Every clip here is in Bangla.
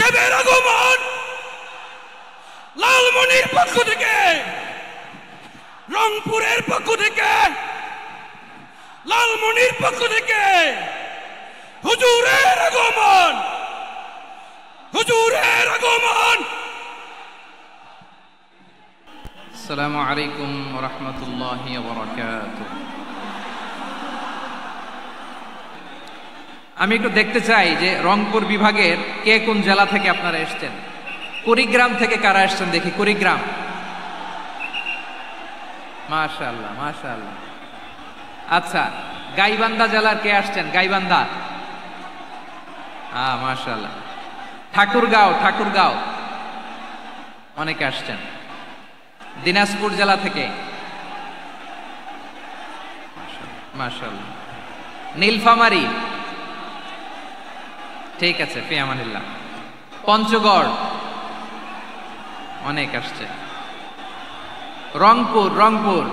হিসেবের আগমন লালমনির পক্ষ থেকে, রংপুরের পক্ষ থেকে, লালমনির পক্ষ থেকে হুজুরের আগমন, হুজুরের আগমন। আসসালামু আলাইকুম ওয়া রাহমাতুল্লাহি ওয়া বারাকাতুহু। আমি একটু দেখতে চাই যে রংপুর বিভাগের কে কোন জেলা থেকে আপনারা এসেছেন। কুড়িগ্রাম থেকে কারা এসেছেন দেখি, কুড়িগ্রাম। মাশাআল্লাহ মাশাআল্লাহ। আচ্ছা, গাইবান্ধা জেলার কে আসছেন? গাইবান্ধা, মাশাআল্লাহ। ঠাকুরগাঁও, ঠাকুরগাঁও অনেকে আসছেন। দিনাজপুর জেলা থেকে মাশাআল্লাহ। নীলফামারী, ঠিক আছে, ফি আমানিল্লাহ। পঞ্চগড় অনেক আসছে। রংপুর, রংপুর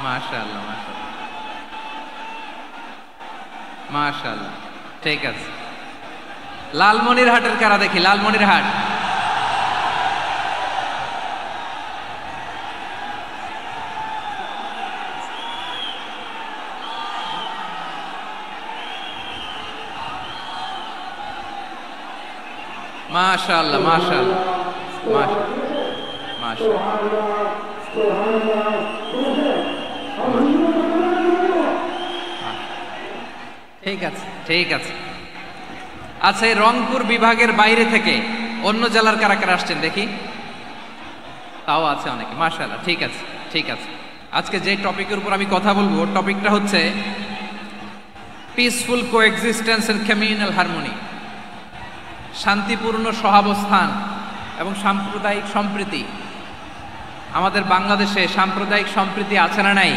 মাশাআল্লাহ মাশাআল্লাহ মাশাআল্লাহ, ঠিক আছে। লালমনিরহাটের কারা দেখি, লালমনিরহাট। মাশাআল্লাহ মাশাআল্লাহ মাশাআল্লাহ। ঠিক আছে ঠিক আছে। আচ্ছা, এই রংপুর বিভাগের বাইরে থেকে অন্য জেলার কারা কারা আসছেন দেখি, তাও আছে অনেকে। মাশাআল্লাহ, ঠিক আছে ঠিক আছে। আজকে যে টপিকের উপর আমি কথা বলবো, টপিকটা হচ্ছে peaceful coexistence and communal harmony, শান্তিপূর্ণ সহাবস্থান এবং সাম্প্রদায়িক সম্প্রীতি। আমাদের বাংলাদেশে সাম্প্রদায়িক সম্প্রীতি আছে না নাই?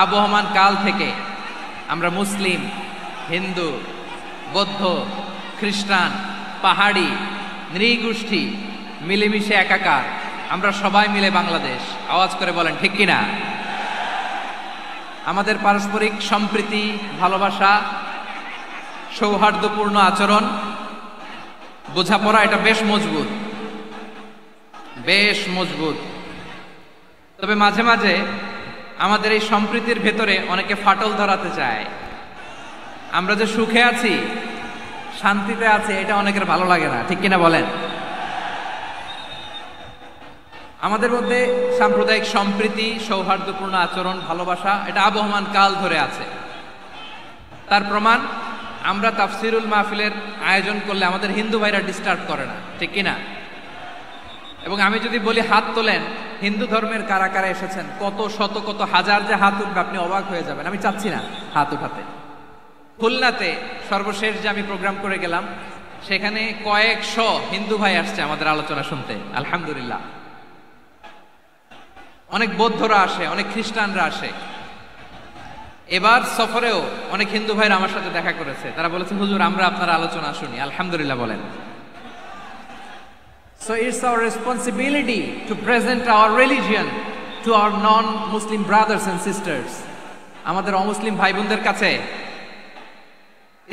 আবহমান কাল থেকে আমরা মুসলিম, হিন্দু, বৌদ্ধ, খ্রিস্টান, পাহাড়ি, নৃগোষ্ঠী মিলেমিশে একাকার, আমরা সবাই মিলে বাংলাদেশ। আওয়াজ করে বলেন ঠিক কিনা? আমাদের পারস্পরিক সম্প্রীতি, ভালোবাসা, সৌহার্দ্যপূর্ণ আচরণ, বোঝাপড়া, এটা বেশ মজবুত, বেশ মজবুত। তবে মাঝে মাঝে আমাদের এই সম্প্রীতির ভেতরে অনেকে ফাটল ধরাতে চায়। আমরা যে সুখে আছি, শান্তিতে আছি, এটা অনেকের ভালো লাগে না, ঠিক কিনা বলেন? আমাদের মধ্যে সাম্প্রদায়িক সম্প্রীতি, সৌহার্দ্যপূর্ণ আচরণ, ভালোবাসা, এটা আবহমান কাল ধরে আছে। তার প্রমাণ, আমরা তাফসিরুল মাহফিলের আয়োজন করলে আমাদের হিন্দু ভাইরা ডিস্টার্ব করে না, ঠিক কিনা? এবং আমি যদি বলি হাত তোলেন, হিন্দু ধর্মের কারা কারা এসেছেন, কত শত কত হাজার যে হাত উঠবে, আপনি অবাক হয়ে যাবেন। আমি চাচ্ছি না হাত উঠাতে। খুলনাতে সর্বশেষ যে আমি প্রোগ্রাম করে গেলাম, সেখানে কয়েকশো হিন্দু ভাই আসছে আমাদের আলোচনা শুনতে, আলহামদুলিল্লাহ। অনেক বৌদ্ধরা আসে, অনেক খ্রিস্টানরা আসে। এবার সফরেও অনেক হিন্দু ভাইরা আমার সাথে দেখা করেছে। তারা বলেছে, হুজুর আমরা আপনার আলোচনা শুনি, আলহামদুলিল্লাহ বলেন। So it's our responsibility to present our religion to our non-Muslim brothers and sisters. আমাদের অমুসলিম ভাই বোনদের কাছে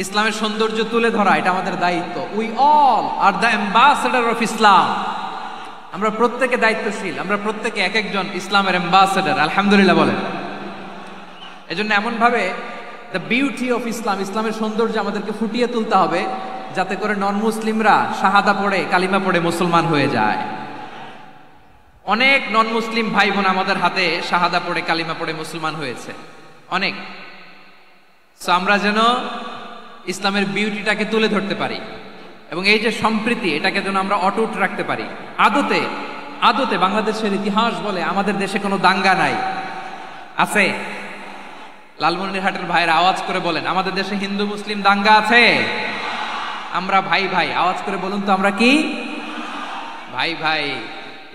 ইসলামের সৌন্দর্য তুলে ধরা, এটা আমাদের দায়িত্ব। We all are the ambassador of Islam. আমরা প্রত্যেকে দায়িত্বশীল, আমরা প্রত্যেকে এক একজন ইসলামের অ্যাম্বাসেডর, আলহামদুলিল্লাহ বলেন। এজন্য এমন ভাবে দ্য বিউটি অফ ইসলাম, ইসলামের সৌন্দর্য আমাদেরকে ফুটিয়ে তুলতে হবে, যাতে করে নন মুসলিমরা শাহাদা পড়ে, কালিমা পড়ে মুসলমান হয়ে যায়। অনেক নন মুসলিম ভাই বোন আমাদের হাতে শাহাদা পড়ে, কালিমা পড়ে মুসলমান হয়েছে, অনেক। সো আমরা যেন ইসলামের বিউটিটাকে তুলে ধরতে পারি, এবং এই যে সম্প্রীতি, এটাকে যেন আমরা অটুট রাখতে পারি। আদতে আদতে বাংলাদেশের ইতিহাস বলে আমাদের দেশে কোনো দাঙ্গা নাই, আছে? লালমনিরহাটের ভাইরা আওয়াজ করে বলেন, আমাদের দেশে হিন্দু মুসলিম দাঙ্গা আছে? আমরা ভাই ভাই, আওয়াজ করে বলুন তো, আমরা কি ভাই ভাই?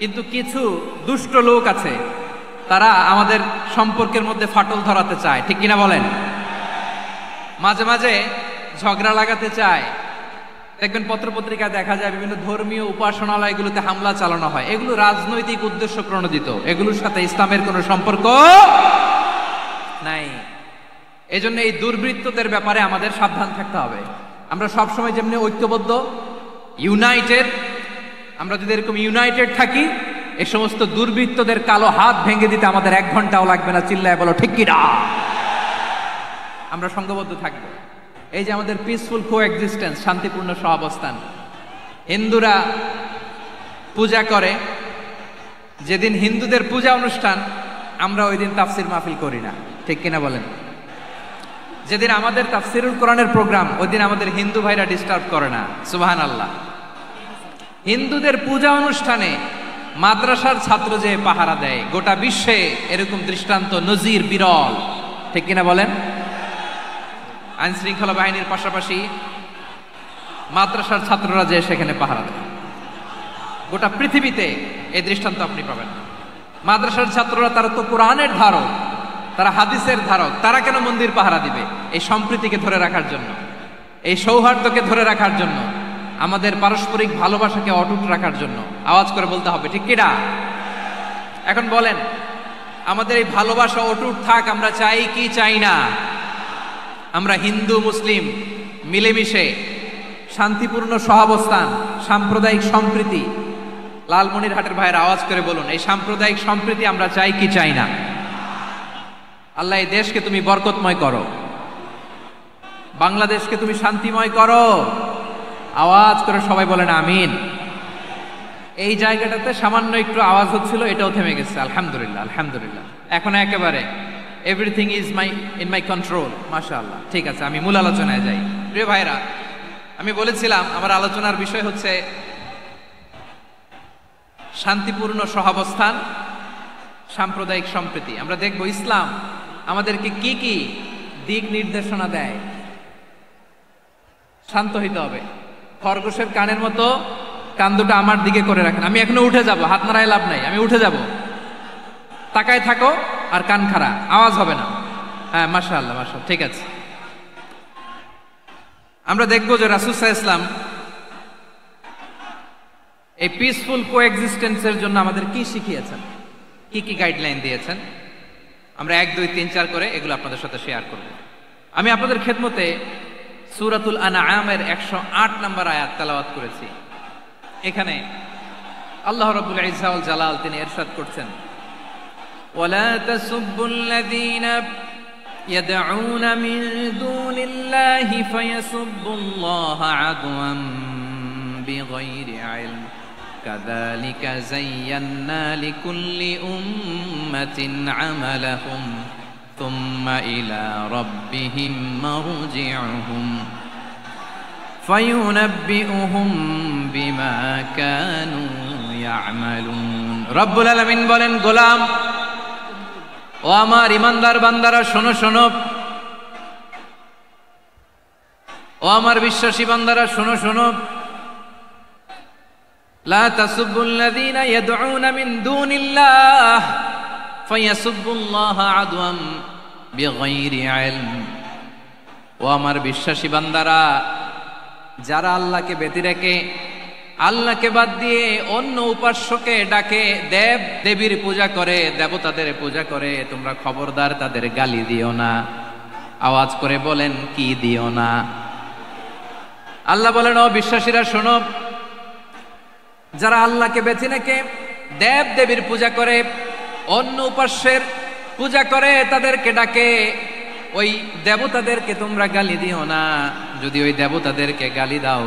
কিন্তু কিছু দুষ্ট লোক আছে, তারা আমাদের সম্পর্কের মধ্যে ফাটল ধরাতে চায়, ঠিক কিনা বলেন? মাঝে মাঝে ঝগড়া লাগাতে চায়, দেখবেন পত্রপত্রিকায় দেখা যায় বিভিন্ন ধর্মীয় উপাসনালয়গুলোতে হামলা চালানো হয়, এগুলো রাজনৈতিক উদ্দেশ্য প্রণোদিত, এগুলোর সাথে ইসলামের কোনো সম্পর্ক নাই। এজন্য এই দুর্বৃত্তদের ব্যাপারে আমাদের সাবধান থাকতে হবে। আমরা সবসময় যেমনি ঐক্যবদ্ধ, ইউনাইটেড, আমরা যদি এরকম ইউনাইটেড থাকি, এই সমস্ত দুর্বৃত্তদের কালো হাত ভেঙে দিতে আমাদের 1 ঘন্টাও লাগবে না। চিল্লায় বলো ঠিক কি না? আমরা সংঘবদ্ধ থাকবো। এই যে আমাদের পিসফুল কোএক্সিস্টেন্স, শান্তিপূর্ণ সহাবস্থান, হিন্দুরা পূজা করে, যেদিন হিন্দুদের পূজা অনুষ্ঠান আমরা ওই দিন তাফসির মাহফিল করি না, ঠিক কিনা বলেন? যেদিন আমাদের তাফসিরুল কোরআনের প্রোগ্রাম, ওই দিন আমাদের হিন্দু ভাইরা ডিস্টার্ব করে না। সুবহানাল্লাহ। হিন্দুদের পূজা অনুষ্ঠানে মাদ্রাসার ছাত্র যে পাহারা দেয়, গোটা বিশ্বে এরকম দৃষ্টান্ত নজির বিরল, ঠিক কিনা বলেন? আইন শৃঙ্খলা বাহিনীর পাশাপাশি মাদ্রাসার ছাত্ররা যে সেখানে পাহারা দেয়, গোটা পৃথিবীতে এই দৃষ্টান্ত আপনি পাবেন। মাদ্রাসার ছাত্ররা, তারা তো কোরআনের ধারক, তারা হাদিসের ধারক, তারা কেন মন্দির পাহারা দিবে? এই সম্প্রীতিকে ধরে রাখার জন্য, এই সৌহার্দ্যকে ধরে রাখার জন্য, আমাদের পারস্পরিক ভালোবাসাকে অটুট রাখার জন্য। আওয়াজ করে বলতে হবে ঠিক কিনা? এখন বলেন, আমাদের এই ভালোবাসা অটুট থাক, আমরা চাই কি চাই না? আমরা হিন্দু মুসলিম মিলেমিশে শান্তিপূর্ণ সহাবস্থান, সাম্প্রদায়িক সম্প্রীতি, লালমনিরহাটের ভাইয়ের আওয়াজ করে বলুন, এই সাম্প্রদায়িক সম্প্রীতি আমরা চাই কি চাই না? আল্লাহ এই দেশকে তুমি বরকতময় করো, বাংলাদেশকে তুমি শান্তিময় করো। আওয়াজ করে সবাই বলেন আমিন। এই জায়গাটাতে সামান্য একটু আওয়াজ হচ্ছিল, এটাও থেমে গেছে। আলহামদুলিল্লাহ, আলহামদুলিল্লাহ। এখন একেবারে everything is in my control. মাশাআল্লাহ। ঠিক আছে, আমি মূল আলোচনায় যাই। প্রিয় ভাইরা, আমি বলেছিলাম আমার আলোচনার বিষয় হচ্ছে শান্তিপূর্ণ সহাবস্থান, সাম্প্রদায়িক সম্প্রীতি। আমরা দেখব ইসলাম আমাদেরকে কি কি দিক নির্দেশনা দেয়। শান্ত হইতে হবে। খরগোশের কানের মতো কান দুটো আমার দিকে করে রাখেন। আমি এখনো উঠে যাব, হাত নাড়ায় লাভ নাই, আমি উঠে যাব। তাকায় থাকো আর কান খাড়া, আওয়াজ হবে না। হ্যাঁ, মাশাআল্লাহ, মাশাআল্লাহ, ঠিক আছে। আমরা দেখবো যে রাসূল সাল্লাল্লাহু আলাইহি ওয়াসাল্লাম এই পিসফুল কোএক্সিস্টেন্সের জন্য আমাদের কি শিখিয়েছেন, কি কি গাইডলাইন দিয়েছেন। আমরা 1, 2, 3, 4 করে এগুলো আপনাদের সাথে শেয়ার করব। আমি আপনাদের খেদমতে সূরাতুল আনআমের 108 নম্বর আয়াত তেলাওয়াত করেছি। এখানে আল্লাহ রাব্বুল ইজ্জা ওয়াল জালাল তিনি ইরশাদ করছেন, ওয়ালা তাসুব্বুল্লাযীনা ইয়াদউনা মিন দুনিল্লাহি ফায়াসুব্বুল্লাহা আদওয়ান বিগাইরি ইলম কাযালিকা যায়্যান্না লিকুল্লি উম্মাতিন আমালাহুম থুম্মা ইলা রাব্বিহিম মারজিউহুম ফায়ুনাব্বিউহুম বিমা কানু ইয়ামালুন। রব্বুল আলামিন বলেন, গোলাম ও আমার ইমানদার বান্দারা শোনো শোনো, ও আমার বিশ্বাসী বান্দারা শোনো শোনো, লা তাসুব্বুল্লাযীনা ইয়াদউনা মিন দুনিল্লাহ ফায়াসুব্বুল্লাহা আদওয়াম বিগাইরি ইলম। ও আমার বিশ্বাসী বান্দারা, যারা আল্লাহকে ব্যতি রেখে, আল্লাহকে বাদ দিয়ে অন্য উপাস্যকে ডাকে, দেব দেবীর পূজা করে, দেবতাদের পূজা করে, তোমরা খবরদার তাদের গালি দিও না। আওয়াজ করে বলেন, কি দিও না? আল্লাহ বলেন, ও বিশ্বাসীরা শোনো, যারা আল্লাহকে বেছে রেখে দেব দেবীর পূজা করে, অন্য উপাস্যের পূজা করে, তাদেরকে ডাকে, ওই দেবতাদেরকে তোমরা গালি দিও না। যদি ওই দেবতাদেরকে গালি দাও,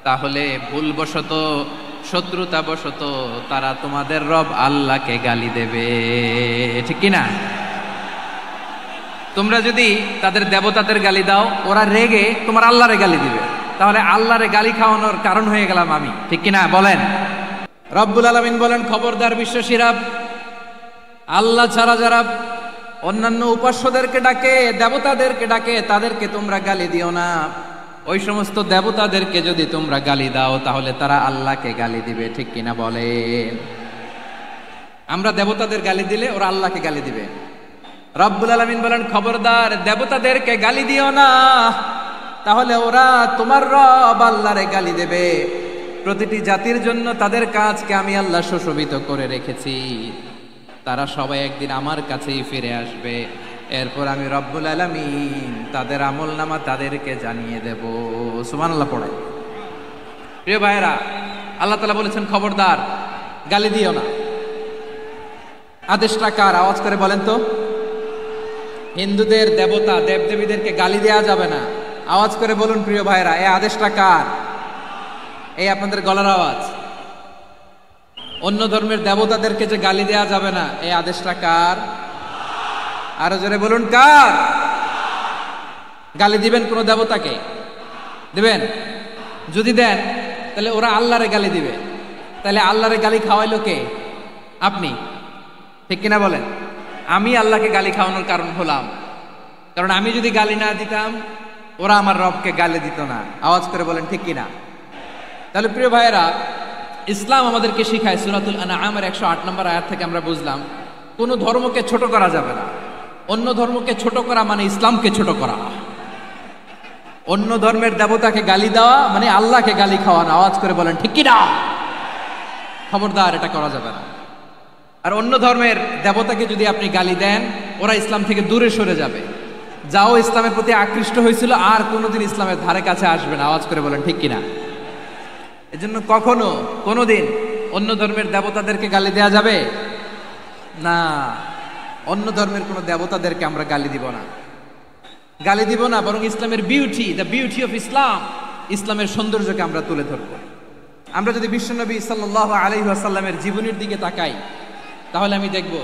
তাহলে ভুলবশত, শত্রুতাবশত তারা তোমাদের রব আল্লাহকে গালি দেবে, ঠিক কিনা? তোমরা যদি তাদের দেবতাদের গালি দাও, ওরা রেগে তোমার আল্লাহরে গালি দিবে, তাহলে আল্লাহরে গালি খাওয়ানোর কারণ হয়ে গেলাম আমি, ঠিক কিনা বলেন? রব্বুল আলামিন বলেন, খবরদার বিশ্বাসীরা, আল্লাহ ছাড়া যারা অন্যান্য উপাস্যদেরকে ডাকে, দেবতাদেরকে ডাকে, তাদেরকে তোমরা গালি দিও না। ওই সমস্ত দেবতাদেরকে যদি তোমরা গালি দাও, তাহলে তারা আল্লাহকে গালি দিবে, ঠিক কিনা বলেন? আমরা দেবতাদের গালি দিলে ওরা আল্লাহকে গালি দিবে। রব্বুল আলামিন বলেন, খবরদার দেবতাদেরকে গালি দিও না, তাহলে ওরা তোমার রব আল্লাহরে গালি দেবে। প্রতিটি জাতির জন্য তাদের কাজকে আমি আল্লাহ সুশোভিত করে রেখেছি, তারা সবাই একদিন আমার কাছেই ফিরে আসবে। এরপর আমি রব্বুল আলামিন তাদের আমলনামা তাদেরকে জানিয়ে দেব। সুবহানাল্লাহ পড়ে। প্রিয় ভাইয়েরা, আল্লাহ তাআলা বলেছেন খবরদার গালি দিও না। আদেশটা কার? আওয়াজ করে বলেন তো। হিন্দুদের দেবতা দেবদেবীদেরকে গালি দেওয়া যাবে না। আওয়াজ করে বলুন প্রিয় ভাইয়েরা, এই আদেশটা কার? এই আপনাদের গলার আওয়াজ। অন্য ধর্মের দেবতাদেরকে যে গালি দেওয়া যাবে না, এই আদেশটা কার? আরো জোরে বলুন কার? গালি দিবেন কোন দেবতাকে? দিবেন? যদি দেন তাহলে ওরা আল্লাহরে গালি দিবে। তাহলে আল্লাহরে গালি খাওয়াইলো কে? আপনি, ঠিক কিনা বলেন? আমি আল্লাহকে গালি খাওয়ানোর কারণ হলাম, কারণ আমি যদি গালি না দিতাম ওরা আমার রবকে গালি দিত না। আওয়াজ করে বলেন ঠিক কিনা? তাহলে প্রিয় ভাইয়েরা, ইসলাম আমাদেরকে শিখায়, সূরাতুল আনআমের 108 নম্বর আয়াত থেকে আমরা বুঝলাম কোন ধর্মকে ছোট করা যাবে না। অন্য ধর্মকে ছোট করা মানে ইসলামকে ছোট করা। অন্য ধর্মের দেবতাকে গালি দেওয়া মানে আল্লাহকে গালি খাওয়ানো। আওয়াজ করে বলেন ঠিক কিনা? খবরদার, এটা করা যাবে না। আর অন্য ধর্মের দেবতাকে যদি আপনি গালি দেন, ওরা ইসলাম থেকে দূরে সরে যাবে। যাও ইসলামের প্রতি আকৃষ্ট হয়েছিল আর কোনোদিন ইসলামের ধারে কাছে আসবে না। আওয়াজ করে বলেন ঠিক কিনা? এজন্য কখনো কোনোদিন অন্য ধর্মের দেবতাদেরকে গালি দেয়া যাবে না। অন্য ধর্মের কোনো দেবতাদেরকে আমরা গালি দিব না, গালি দিব না, বরং ইসলামের beauty, the beauty of Islam, ইসলামের সৌন্দর্যকে আমরা তুলে ধরব। আমরা যদি বিশ্বনবী সাল্লাল্লাহু আলাইহি ওয়াসাল্লামের জীবনের দিকে তাকাই, তাহলে আমি দেখব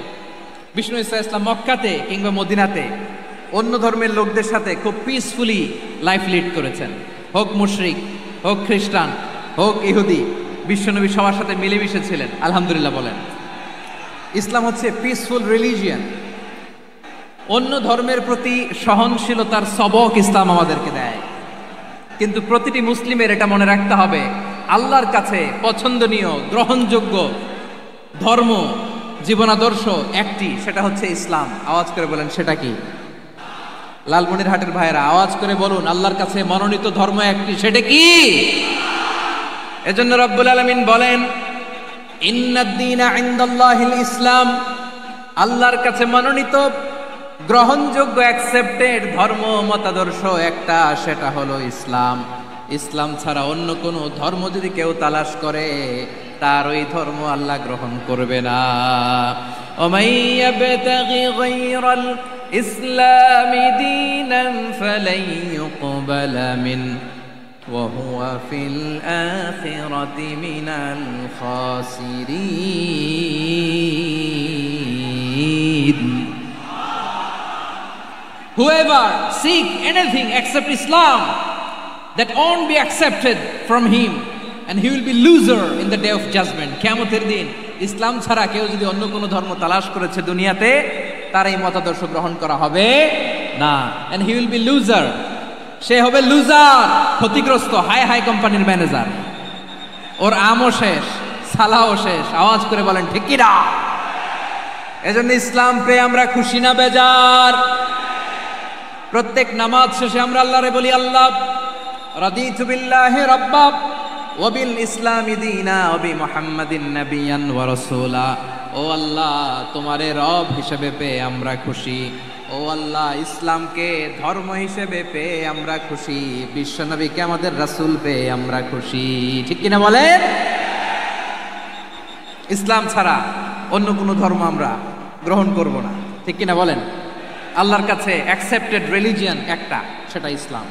বিষ্ণু ইসলাম মক্কাতে কিংবা মদিনাতে অন্য ধর্মের লোকদের সাথে খুব পিসফুলি লাইফ লিড করেছেন। হোক মুশরিক, হোক খ্রিস্টান, হোক ইহুদি, বিশ্বনবী সবার সাথে মিলেমিশে ছিলেন। আলহামদুলিল্লাহ বলেন। ইসলাম হচ্ছে পিসফুল রিলিজিয়ান। অন্য ধর্মের প্রতি সহনশীলতার সবক ইসলাম আমাদেরকে দেয়। কিন্তু প্রতিটি মুসলিমের এটা মনে রাখতে হবে, আল্লাহর কাছে পছন্দনীয় গ্রহণযোগ্য ধর্ম, জীবনাদর্শ একটি, সেটা হচ্ছে ইসলাম। আওয়াজ করে বলেন সেটা কি? লালমনিরহাটের ভাইয়েরা আওয়াজ করে বলুন, আল্লাহর কাছে মনোনীত ধর্ম একটি, সেটা কি? এজন্য রব্বুল আলামিন বলেন, ইন্নাদ-দীনা ইনদাল্লাহিল ইসলাম, আল্লাহর কাছে মনোনীত গ্রহণযোগ্য অ্যাকসেপ্টেড ধর্ম মতাদর্শ একটা, সেটা হলো ইসলাম। ইসলাম ছাড়া অন্য কোনো ধর্ম যদি কেউ তালাশ করে, তার ওই ধর্ম আল্লাহ গ্রহণ করবে না। ওমাই ইয়াবতাগি গায়রাল ইসলামি দীনান ফালাই ইউকবালা মিন ওয়া হুয়া ফিল আখিরাতি মিনাল খাসিরিন। Whoever seek anything except Islam, that won't be accepted from him, and he will be loser in the day of judgment. কিয়ামতের দিন ইসলাম ছাড়া কেউ যদি অন্য কোনো ধর্ম তালাশ করেছে দুনিয়াতে, তার এই মতাদর্শ গ্রহণ করা হবে না। and he will be loser, সে হবে লুজার, ক্ষতিগ্রস্ত। হাই হাই কোম্পানির ম্যানেজার, ওর আমও শেষ, সালাও শেষ। আওয়াজ করে বলেন ঠিক কি না? এজন্য ইসলাম পেয়ে আমরা খুশি না বেজার? প্রত্যেক নামাজ শেষে আমরা আল্লাহরে বলি, আল্লাহ রাদিতু বিল্লাহি রাব্বা ওয়া বিল ইসলামি দীনা ওয়া বি মুহাম্মাদিন নাবিয়ান ওয়া রাসূলা। ও আল্লাহ, তোমারে রব হিসেবে পেয়ে আমরা খুশি। ও আল্লাহ, ইসলামকে ধর্ম হিসেবে পেয়ে আমরা খুশি। বিশ্বনবীকে আমাদের রাসূল পেয়ে আমরা খুশি। ঠিক কিনা বলেন? ইসলাম ছাড়া অন্য কোনো ধর্ম আমরা গ্রহণ করব না। ঠিক কিনা বলেন? আল্লাহর কাছে অ্যাকসেপ্টেড রিলিজিয়ান একটা, সেটা ইসলাম।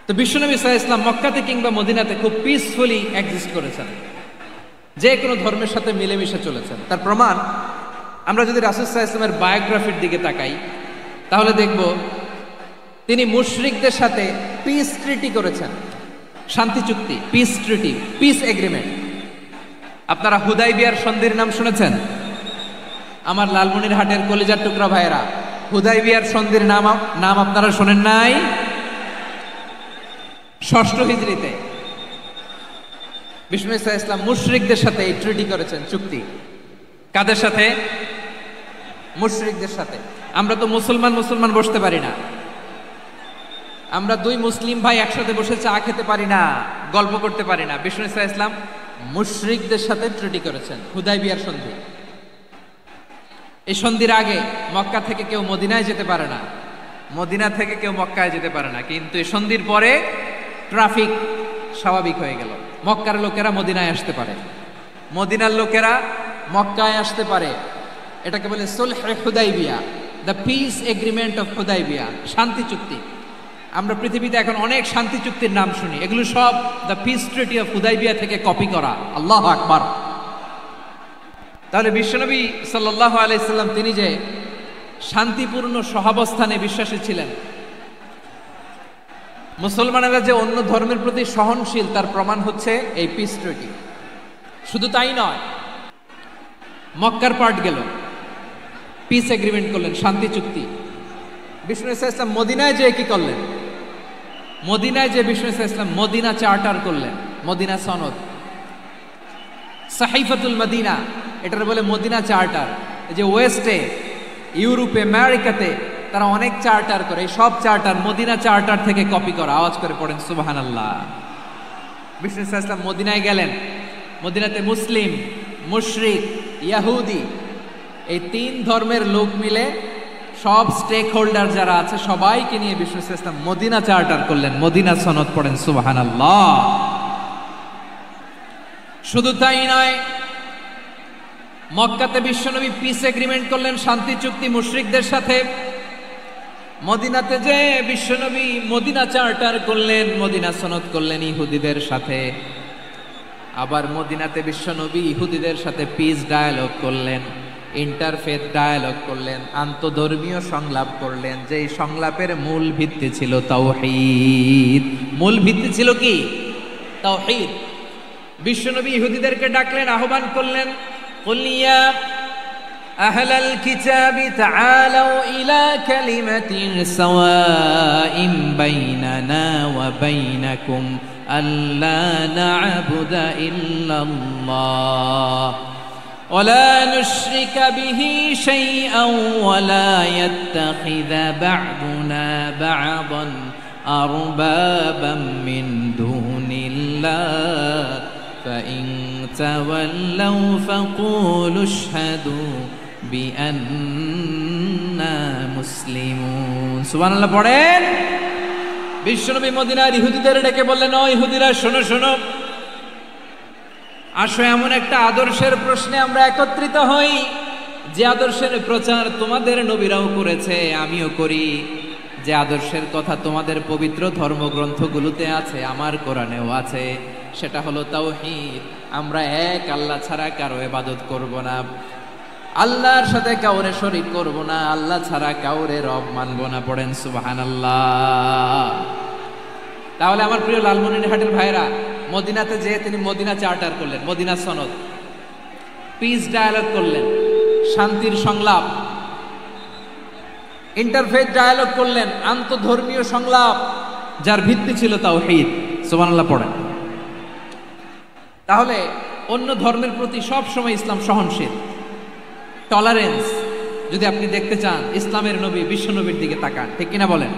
তো বিশ্বনবী সাল্লাল্লাহু আলাইহি ওয়াসাল্লাম মক্কাতে কিংবা মদিনাতে খুব পিসফুলি এক্সিস্ট করেছেন, যে কোনো ধর্মের সাথে মিলেমিশে চলেছেন। তার প্রমাণ আমরা যদি রাসূল সাল্লাল্লাহু আলাইহি ওয়াসাল্লামের বায়োগ্রাফির দিকে তাকাই, তাহলে দেখব তিনি মুশরিকদের সাথে পিস ট্রিটি করেছেন, শান্তি চুক্তি, পিস ট্রিটি, পিস এগ্রিমেন্ট। আপনারা হুদাইবিয়ার সন্ধির নাম শুনেছেন? আমার লালমনিরহাটের কলিজার টুকরা ভাইয়েরা, হুদাইবিয়ার সন্ধির নাম আপনারা শোনেন নাই? 6ষ্ঠ হিজরিতে বিষ্ণু ইসলাম মুশরিকদের সাথে এই ট্রিটি করেছেন, চুক্তি। কাদের সাথে? মুশরিকদের সাথে। আমরা তো মুসলমান বসতে পারি না, আমরা দুই মুসলিম ভাই একসাথে বসে চা খেতে পারি না, গল্প করতে পারি না। বিষ্ণু ইসলাম মুশরিকদের সাথে ট্রিটি করেছেন, হুদাইবিয়ার সন্ধি। এই সন্ধির আগে মক্কা থেকে কেউ মদিনায় যেতে পারে না, মদিনা থেকে কেউ মক্কায় যেতে পারে না। কিন্তু এই সন্ধির পরে ট্রাফিক স্বাভাবিক হয়ে গেল, মক্কার লোকেরা মদিনায় আসতে পারে, মদিনার লোকেরা মক্কায় আসতে পারে। এটাকে বলে Sulhe Hudaibiya, the peace agreement of Hudaibiya, শান্তি চুক্তি। আমরা পৃথিবীতে এখন অনেক শান্তি চুক্তির নাম শুনি, এগুলো সব the piece treaty of Hudaibiya থেকে কপি করা। আল্লাহু আকবার। তাহলে বিশ্বনবী সাল্লাল্লাহু আলাইহি সাল্লাম তিনি যে শান্তিপূর্ণ সহাবস্থানে বিশ্বাসী ছিলেন, মুসলমানেরা যে অন্য ধর্মের প্রতি সহনশীল, তার প্রমাণ হচ্ছে এই পিস ট্রিটি। শুধু তাই নয়, মক্কার পার্ট গেল, পিস এগ্রিমেন্ট করলেন, শান্তি চুক্তি। বিষ্ণু ইসলাম মদিনায় যে কি করলেন? মদিনায় যে বিষ্ণু ইসলাম মদিনা চার্টার করলেন, মদিনা সনদ, সাহিফাতুল মদিনা, এটার বলে মদিনা চার্টার। যে ওয়েস্টে, ইউরোপে, আমেরিকাতে তারা অনেক চার্টার করে, এই সব চার্টার মদিনা চার্টার থেকে কপি করা। আওয়াজ করে পড়েন সুবহানাল্লাহ। বিষ্ণু ইসলাম মদিনায় গেলেন, মদিনাতে মুসলিম, মুশরিক, ইয়াহুদি, এই তিন ধর্মের লোক মিলে সব স্টেক হোল্ডার যারা আছে সবাইকে নিয়ে বিষ্ণু ইসলাম মদিনা চার্টার করলেন, মদিনা সনদ। পড়েন সুবহানাল্লাহ। শুধু তাই নয়, মক্কাতে বিশ্বনবী পিস এগ্রিমেন্ট করলেন, শান্তি চুক্তি মুশরিকদের সাথে। মদিনাতে যে বিশ্বনবী মদিনা চার্টার করলেন, মদিনা সনদ করলেন ইহুদিদের সাথে। আবার মদিনাতে বিশ্বনবী ইহুদিদের সাথে পিস ডায়ালগ করলেন, ইন্টারফেথ ডায়ালগ করলেন, আন্তধর্মীয় সংলাপ করলেন, যেই সংলাপের মূল ভিত্তি ছিল তাওহীদ। মূল ভিত্তি ছিল কি? তাওহীদ। বিশ্বনবী ইহুদিদেরকে ডাকলেন, আহ্বান করলেন, কুল ইয়া আহলাল কিতাবি তাআলাউ ইলা কালিমাতিন সাওয়াইন বাইনানা ওয়া বাইনাকুম আল্লা না'বুদা ইল্লাল্লাহ ولا نشرك به شيئا ولا يتخذ بعضنا بعضا أربابا من دون الله فإن تولوا فقولوا اشهدوا بأننا مسلمون سبحان الله পড়েন। বিশ্বনবী মদিনার ইহুদিদের ডেকে বললেন, ও ইহুদিরা, শোনো শোনো, আসো এমন একটা আদর্শের প্রশ্নে আমরা একত্রিত হই, যে আদর্শের প্রচার তোমাদের নবীরাও করেছে, আমিও করি, যে আদর্শের কথা তোমাদের পবিত্র ধর্মগ্রন্থগুলোতে আছে, আমার কোরআনেও আছে। সেটা হলো তাওহীদ। আমরা এক আল্লাহ ছাড়া কারো ইবাদত করব না, আল্লাহর সাথে কাউরে শরীক করব না, আল্লাহ ছাড়া কাউরে রব মানব না। পড়েন সুবহানাল্লাহ। তাহলে আমার প্রিয় লালমনিরহাটের ভাইরা, মদিনাতে যে তিনি মদিনা চার্টার করলেন, মদিনা সনদ, পিস ডায়ালগ করলেন, শান্তির সংলাপ, ইন্টারফেথ ডায়ালগ করলেন, আন্তধর্মীয় সংলাপ, যার ভিত্তি ছিল তাওহীদ। সুবহানাল্লাহ পড়েন। তাহলে অন্য ধর্মের প্রতি সব সময় ইসলাম সহনশীল, টলারেন্স। যদি আপনি দেখতে চান ইসলামের নবী বিশ্ব নবীর দিকে তাকান, ঠিক কিনা বলেন?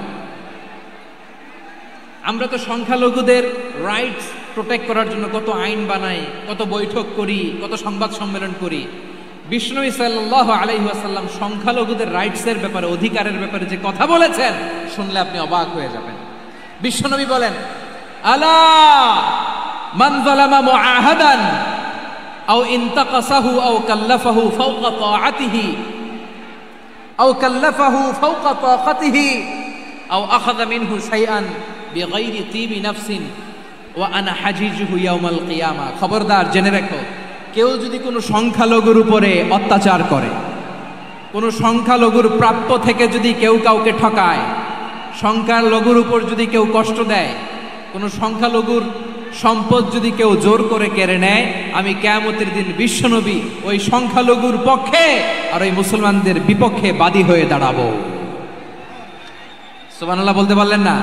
আমরা তো সংখ্যালঘুদের রাইটস প্রোটেক্ট করার জন্য কত আইন বানাই, কত বৈঠক করি, কত সংবাদ সম্মেলন করি। বিষ্ণু সাল্লাল্লাহু আলাইহি ওয়াসাল্লাম সংখ্যালঘুদের রাইটসের ব্যাপারে, অধিকারের ব্যাপারে যে কথা বলেছেন, শুনলে আপনি অবাক হয়ে যাবেন। বিশ্বনবী বলেন, আলা মান যালামা মুআহাদান আও ইনতাকাসাহু আও কাল্লাফাহু ফাওকা তাআতিহি আও কাল্লাফাহু ফাওকা তাকাতিহি আও আখাযা মিনহু শাইআন বিগাইরি তিবি নাফসিন ওয়া আনা হাজিজুহু ইয়াউমাল কিয়ামা। খবরদার, জেনে রাখো, কেউ যদি কোনো সংখ্যালঘুর উপরে অত্যাচার করে, কোনো সংখ্যালঘুর প্রাপ্য থেকে যদি কেউ কাউকে ঠকায়, সংখ্যালঘুর উপর যদি কেউ কষ্ট দেয়, কোনো সংখ্যালঘুর সম্পদ যদি কেউ জোর করে কেড়ে নেয়, আমি কিয়ামতের দিন বিশ্বনবী ওই সংখ্যালঘুর পক্ষে আর ওই মুসলমানদের বিপক্ষে বাদী হয়ে দাঁড়াবো। সুবহানাল্লাহ বলতে পারলেন না?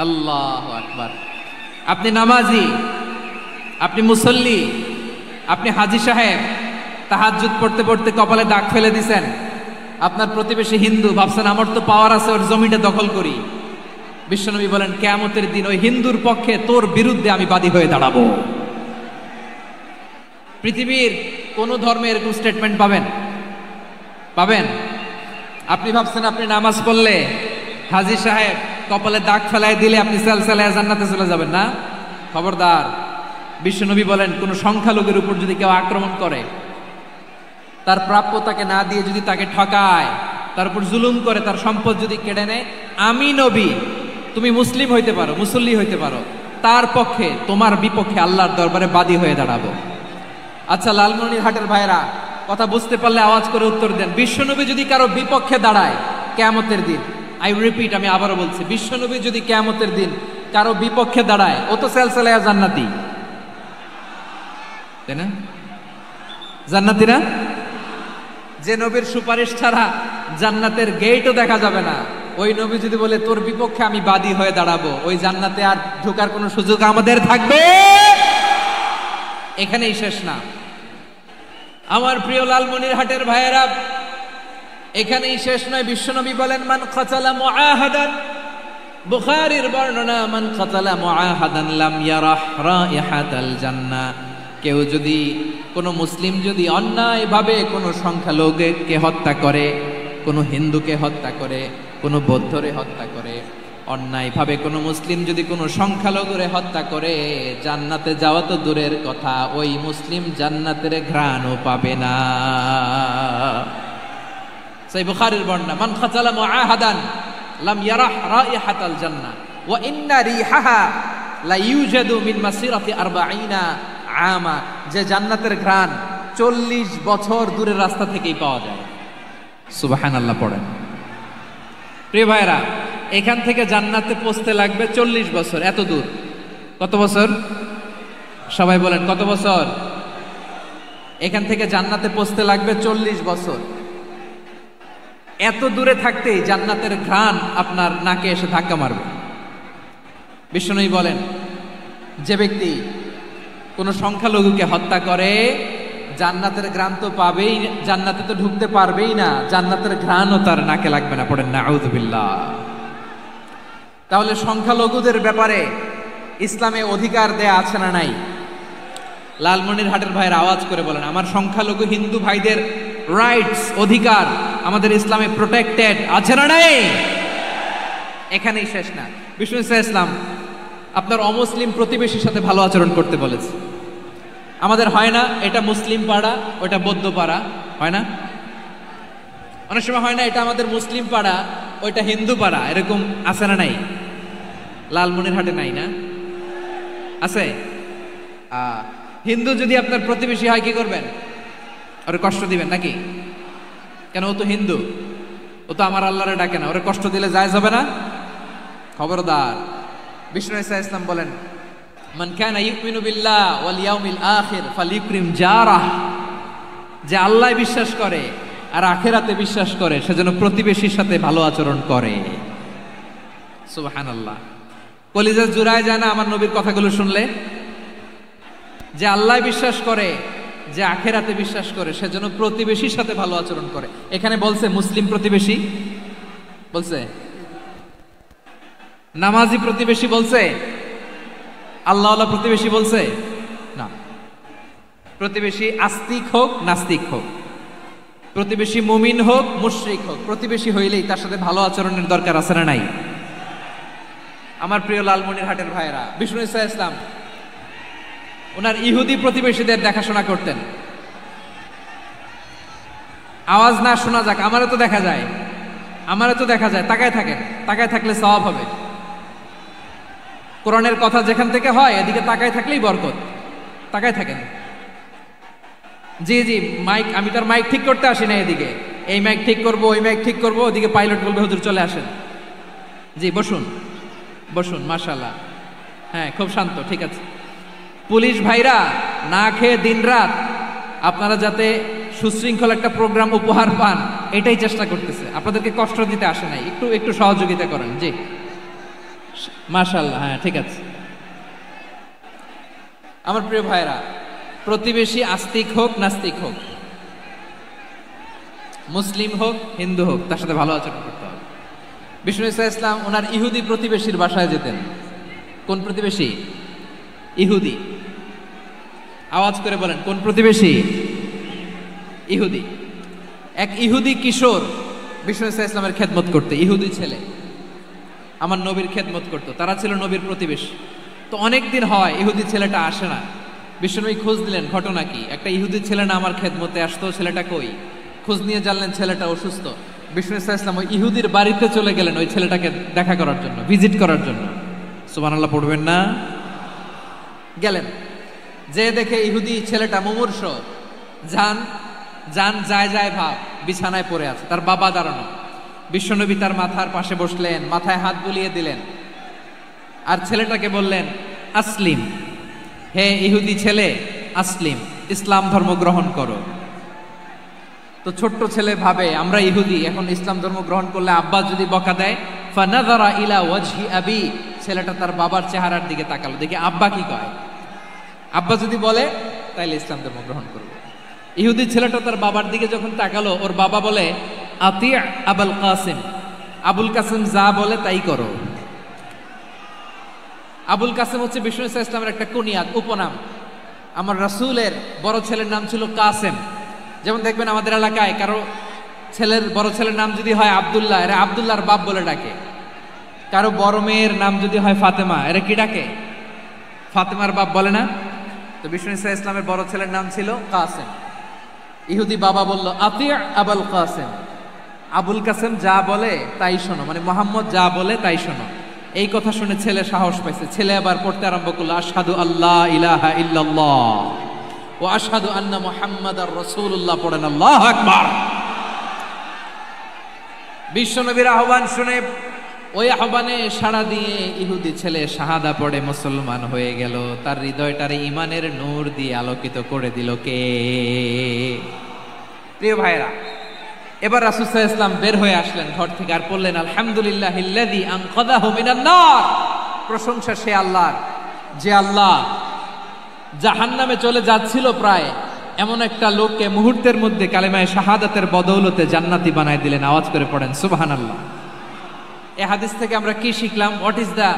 আল্লাহু আকবার। আপনি নামাজি, আপনি মুসল্লি, আপনি হাজী সাহেব, তাহাজ্জুদ পড়তে পড়তে কপালে দাগ ফেলে দিছেন, আপনার প্রতিবেশী হিন্দু, ভাবছেন আমার তো পাওয়ার আছে, ওর জমিটা দখল করি। বিশ্বনবী বলেন কিয়ামতের দিন ওই হিন্দুর পক্ষে তোর বিরুদ্ধে আমি বাদী হয়ে দাঁড়াবো। পৃথিবীর কোন ধর্মে এরকম স্টেটমেন্ট পাবেন? পাবেন? আপনি ভাবছেন আপনি নামাজ পড়লে হাজী সাহেব কপালে দাগ ফেলায় দিলে আপনি সালসালায় জান্নাতে চলে যাবেন না? খবরদার। বিশ্বনবী বলেন কোন সংখ্যালঘুর উপর যদি কেউ আক্রমণ করে, তার প্রাপ্যতাকে না দিয়ে যদি তাকে ঠকায়, তার উপর জুলুম করে, তার সম্পদ যদি কেড়ে নেয়, আমি নবী, তুমি মুসলিম হইতে পারো, মুসল্লি হইতে পারো, তার পক্ষে তোমার বিপক্ষে আল্লাহর দরবারে বাদী হয়ে দাঁড়াবো। আচ্ছা লালমনিরহাটের ভাইরা, কথা বুঝতে পারলে আওয়াজ করে উত্তর দেন। বিশ্বনবী যদি কারো বিপক্ষে দাঁড়ায় কিয়ামতের দিন, আই রিপিট, আমি আবারও বলছি, বিশ্বনবী যদি কিয়ামতের দিন কারো বিপক্ষে দাঁড়ায়, ও তো সালসালায়া জান্নাতি, তাই না? জান্নাতি না? যে নবীর সুপারিশ ছাড়া জান্নাতের গেটও দেখা যাবে না, ওই নবী যদি বলে তোর বিপক্ষে আমি বাদী হয়ে দাঁড়াবো, ওই জান্নাতে আর ঢোকার কোনো সুযোগ আমাদের থাকবে? এখানেই শেষ না আমার প্রিয় লালমনিরহাটের ভাইয়েরা, এখানেই শেষ নয়। বিশ্বনবী বলেন মান কাতালা মুআহাদান, বুখারীর বর্ণনা, মান কাতালা মুআহাদান লাম ইয়ারাহ রাইহাতাল জান্নাহ। কেউ যদি, কোনো মুসলিম যদি অন্যায়ভাবে কোনো সংখ্যালঘুকে হত্যা করে, কোনো হিন্দুকে হত্যা করে, কোনো বৌদ্ধরে হত্যা করে, অন্যায়ভাবে কোনো মুসলিম যদি কোনো সংখ্যালঘুরে হত্যা করে, জান্নাতে যাওয়া তো দূরের কথা, ওই মুসলিম জান্নাতের ঘ্রাণও পাবে না। সেই বুখারীর বর্ণনা, মান কাতালা মুআহাদান লাম ইয়ারাহ রাইহাতাল জান্নাহ ওয়া ইন্না রিহাহা লা ইউজাদু মিন মাসিরাতি 40 আমা। যে জান্নাতের ঘ্রাণ 40 বছর দূরের রাস্তা থেকেই পাওয়া যায়। সুবহানাল্লাহ পড়েন। প্রিয় ভাইরা, এখান থেকে জান্নাতে পৌঁছতে লাগবে 40 বছর। এত দূর, কত বছর? সবাই বলেন কত বছর? এখান থেকে জান্নাতে পৌঁছতে লাগবে 40 বছর। এত দূরে থাকতেই জান্নাতের ঘ্রাণ আপনার নাকে এসে ধাক্কা মারবে। বিশ্বনবী বলেন যে ব্যক্তি কোন সংখ্যালঘুকে হত্যা করে, জান্নাতের ঘ্রাণ তো পাবেই, জান্নাতে তো ঢুকতে পারবেই না, জান্নাতের ঘ্রাণও তার নাকে লাগবে না। পড়েন নাউযুবিল্লাহ। তাহলে সংখ্যালঘুদের ব্যাপারে ইসলামে অধিকার দেয়া আছে না নাই? লালমনিরহাটের ভাইয়ের আওয়াজ করে বলেন, আমার সংখ্যালঘু হিন্দু ভাইদের রাইটস, অধিকার আমাদের ইসলামে প্রোটেক্টেড আছে না নাই? এখানেই শেষ না। বিষ্ণু ইসলাম আপনার অমুসলিম প্রতিবেশীর সাথে ভালো আচরণ করতে বলেছে। আমাদের হয় না, এটা মুসলিম পাড়া, ওটা বৌদ্ধ পাড়া, হয় না? অনেক সময় হয় না, এটা আমাদের মুসলিম পাড়া, ওইটা হিন্দু পাড়া, এরকম আছে না নাই? লালমনিরহাটে নাই না? আছে? হিন্দু যদি আপনার প্রতিবেশী হয় কি করবেন? ওরে কষ্ট দিবেন নাকি? কেন? ও তো হিন্দু, ও তো আমার আল্লাহরে ডাকে না, ওরে কষ্ট দিলে জায়েজ হবে না? খবরদার। বিষ্ণু ইসলাম বলেন মান কানা ইউমিনু বিল্লাহ ওয়াল ইয়াউমিল আখির ফালিউকরিম জারাহ। যে আল্লাহ বিশ্বাস করে আর আখিরাতে বিশ্বাস করে, সেজন্য প্রতিবেশীর সাথে ভালো আচরণ করে। সুবহানাল্লাহ। কলিজা জুড়ায় যায় না আমার নবীর কথাগুলো শুনলে? যে আল্লাহ বিশ্বাস করে, যে আখিরাতে বিশ্বাস করে, সেজন্য প্রতিবেশীর সাথে ভালো আচরণ করে। এখানে বলছে মুসলিম প্রতিবেশী বলছে, নামাজি প্রতিবেশী বলছে, আল্লাহওয়ালা প্রতিবেশী বলছে না। প্রতিবেশী আস্তিক হোক নাস্তিক হোক, প্রতিবেশী মুমিন হোক মুশরিক হোক, প্রতিবেশী হইলেই তার সাথে ভালো আচরণের দরকার আছে না নাই? আমার প্রিয় লালমনিরহাটের ভাইয়েরা, বিষ্ণু ইসলাম ওনার ইহুদি প্রতিবেশীদের দেখাশোনা করতেন। আওয়াজ না শোনা যাক, আমারও তো দেখা যায়, আমারও তো দেখা যায়। তাকায় থাকেন, তাকায় থাকলে সওয়াব হবে। কোরআনের কথা যেখান থেকে হয় এদিকে তাকায় থাকলেই বরকত। তাকায় থাকেন। জি জি, মাইক, আমি তার মাইক ঠিক করতে আসি না এদিকে, এই মাইক ঠিক করব, ওই মাইক ঠিক করব, ওদিকে পাইলট বলবে হুজুর চলে আসেন। জি বসুন, বসুন, মাশাআল্লাহ। হ্যাঁ, খুব শান্ত, ঠিক আছে। পুলিশ ভাইরা না খেয়ে দিনরাত আপনারা যাতে সুশৃঙ্খল একটা প্রোগ্রাম উপহার পান, এটাই চেষ্টা করতেছে। আপনাদেরকে কষ্ট দিতে আসে নাই, একটু একটু সহযোগিতা করেন। জি মাশাআল্লাহ। হ্যাঁ, ঠিক আছে। আমার প্রিয় ভাইরা, প্রতিবেশী আস্তিক হোক নাস্তিক হোক, মুসলিম হোক হিন্দু হোক, তার সাথে ভালো আচরণ করতে হবে। বিষ্ণু ঈসা ইসলাম ওনার ইহুদি প্রতিবেশীর বাসায় যেতেন। কোন প্রতিবেশী? ইহুদি। আওয়াজ করে বলেন, কোন প্রতিবেশী? ইহুদি। এক ইহুদি কিশোর বিষ্ণু ঈসা ইসলামের খেদমত করতে, ইহুদি ছেলে আমার নবীর খেদমত করতো, তারা ছিল নবীর প্রতিবেশী। তো অনেক দিন হয় ইহুদি ছেলেটা আসে না। বিষ্ণুনবী খোঁজ দিলেন, ঘটনা কি? একটা ইহুদি ছেলে না আমার খেদমতে আসতো, ছেলেটা কই? খোঁজ নিয়ে জানলেন ছেলেটা অসুস্থ। বিষ্ণু ঈসা ইসলাম ওই ইহুদির বাড়িতে চলে গেলেন ওই ছেলেটাকে দেখা করার জন্য, ভিজিট করার জন্য। সুবহানাল্লাহ পড়বেন না? গেলেন, যে দেখে ইহুদি ছেলেটা মুমূর্ষ, যান যান যায় যায় ভাব, বিছানায় পড়ে আছে, তার বাবা দাঁড়ানো। বিশ্বনবী তার মাথার পাশে বসলেন, মাথায় হাত বুলিয়ে দিলেন, আর ছেলেটাকে বললেন, আসলিম, হে ইহুদি ছেলে, আসলিম, ইসলাম ধর্ম গ্রহণ করো। তো ছোট্ট ছেলে ভাবে আমরা ইহুদি, এখন ইসলাম ধর্ম গ্রহণ করলে আব্বা যদি বকা দেয়। ফানাযারা ইলা ওয়াজহি আবি, ছেলেটা তার বাবার চেহারার দিকে তাকালো, দেখি আব্বা কি কয়। আব্বা যদি বলে তাইলে ইসলাম ধর্ম গ্রহণ করব। ইহুদি ছেলেটা তার বাবার দিকে যখন তাকালো, ওর বাবা বলে, আতি আবুল কাসিম, আবুল কাসিম যা বলে তাই করো। আবুল কাসিম হচ্ছে বিষ্ণু ঈসা ইসলামের একটা কুনিয়াত, উপনাম। আমার রাসূলের বড় ছেলের নাম ছিল কাসেম। যেমন দেখবেন আমাদের এলাকায় কারো ছেলের বড় ছেলের নাম যদি হয় আব্দুল্লাহ, এরা আব্দুল্লাহর বাপ বলে ডাকে। কারো বড় মেয়ের নাম যদি হয় ফাতেমা, এরা কি ডাকে? ফাতেমার বাপ বলে না? তো বিষ্ণু ঈসা ইসলামের বড় ছেলের নাম ছিল কাসেম। ইহুদি বাবা বলল, আতি আবুল কাসেম, আবুল কাসেম যা বলে তাই শোনো, মানে মোহাম্মদ যা বলে তাই শোনো। এই কথা শুনে ছেলে সাহস পাইছে, ছেলে আবার পড়তে আরম্ভ করলো, আশহাদু আল্লাহ ইলাহা ইল্লাল্লাহ ও আশহাদু আন্না মুহাম্মাদার রাসূলুল্লাহ। পড়েন আল্লাহু আকবার। বিশ্বনবীর আহ্বান শুনে ওই আহ্বানে সাড়া দিয়ে ইহুদি ছেলে শাহাদা পড়ে মুসলমান হয়ে গেল। তার হৃদয়টারে ইমানের নূর দিয়ে আলোকিত করে দিল কে? প্রিয় ভাইরা, এবার রাসূল সাল্লাল্লাহু আলাইহি ওয়াসাল্লাম বের হয়ে আসলেন ঘর থেকে, আর বললেন, আলহামদুলিল্লাহিল্লাযী আনকাযাহু মিনান নার। প্রশংসা সে আল্লাহর, যে আল্লাহ জাহান্নামে চলে যাচ্ছিল প্রায় এমন একটা লোককে মুহূর্তের মধ্যে কালেমায়ে শাহাদাতের বদৌলতে জান্নাতি বানায় দিলেন। আওয়াজ করে পড়েন সুবহানাল্লাহ। এই হাদিস থেকে আমরা কি শিখলাম? What is the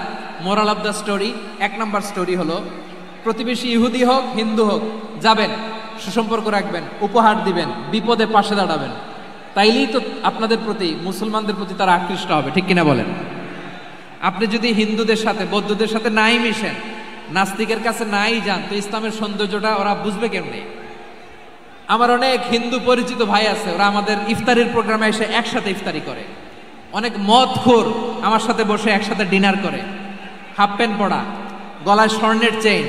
moral of the story? এক নম্বর স্টোরি হলো, প্রতিবেশী ইহুদি হোক হিন্দু হোক, যাবেন, সুসম্পর্ক রাখবেন, উপহার দিবেন, বিপদে পাশে দাঁড়াবেন, তাইলেই তো আপনাদের প্রতি, মুসলমানদের প্রতি তারা আকৃষ্ট হবে, ঠিক কিনা বলেন? আপনি যদি হিন্দুদের সাথে বৌদ্ধদের সাথে নাই মিশেন, নাস্তিকের কাছে নাই যান, তো ইসলামের সৌন্দর্যটা ওরা বুঝবে কেমনে? আমার অনেক হিন্দু পরিচিত ভাই আছে, ওরা আমাদের ইফতারির প্রোগ্রামে এসে একসাথে ইফতারি করে। অনেক মদখোর আমার সাথে বসে একসাথে ডিনার করে, হাফ প্যান্ট পরা, গলায় স্বর্ণের চেইন,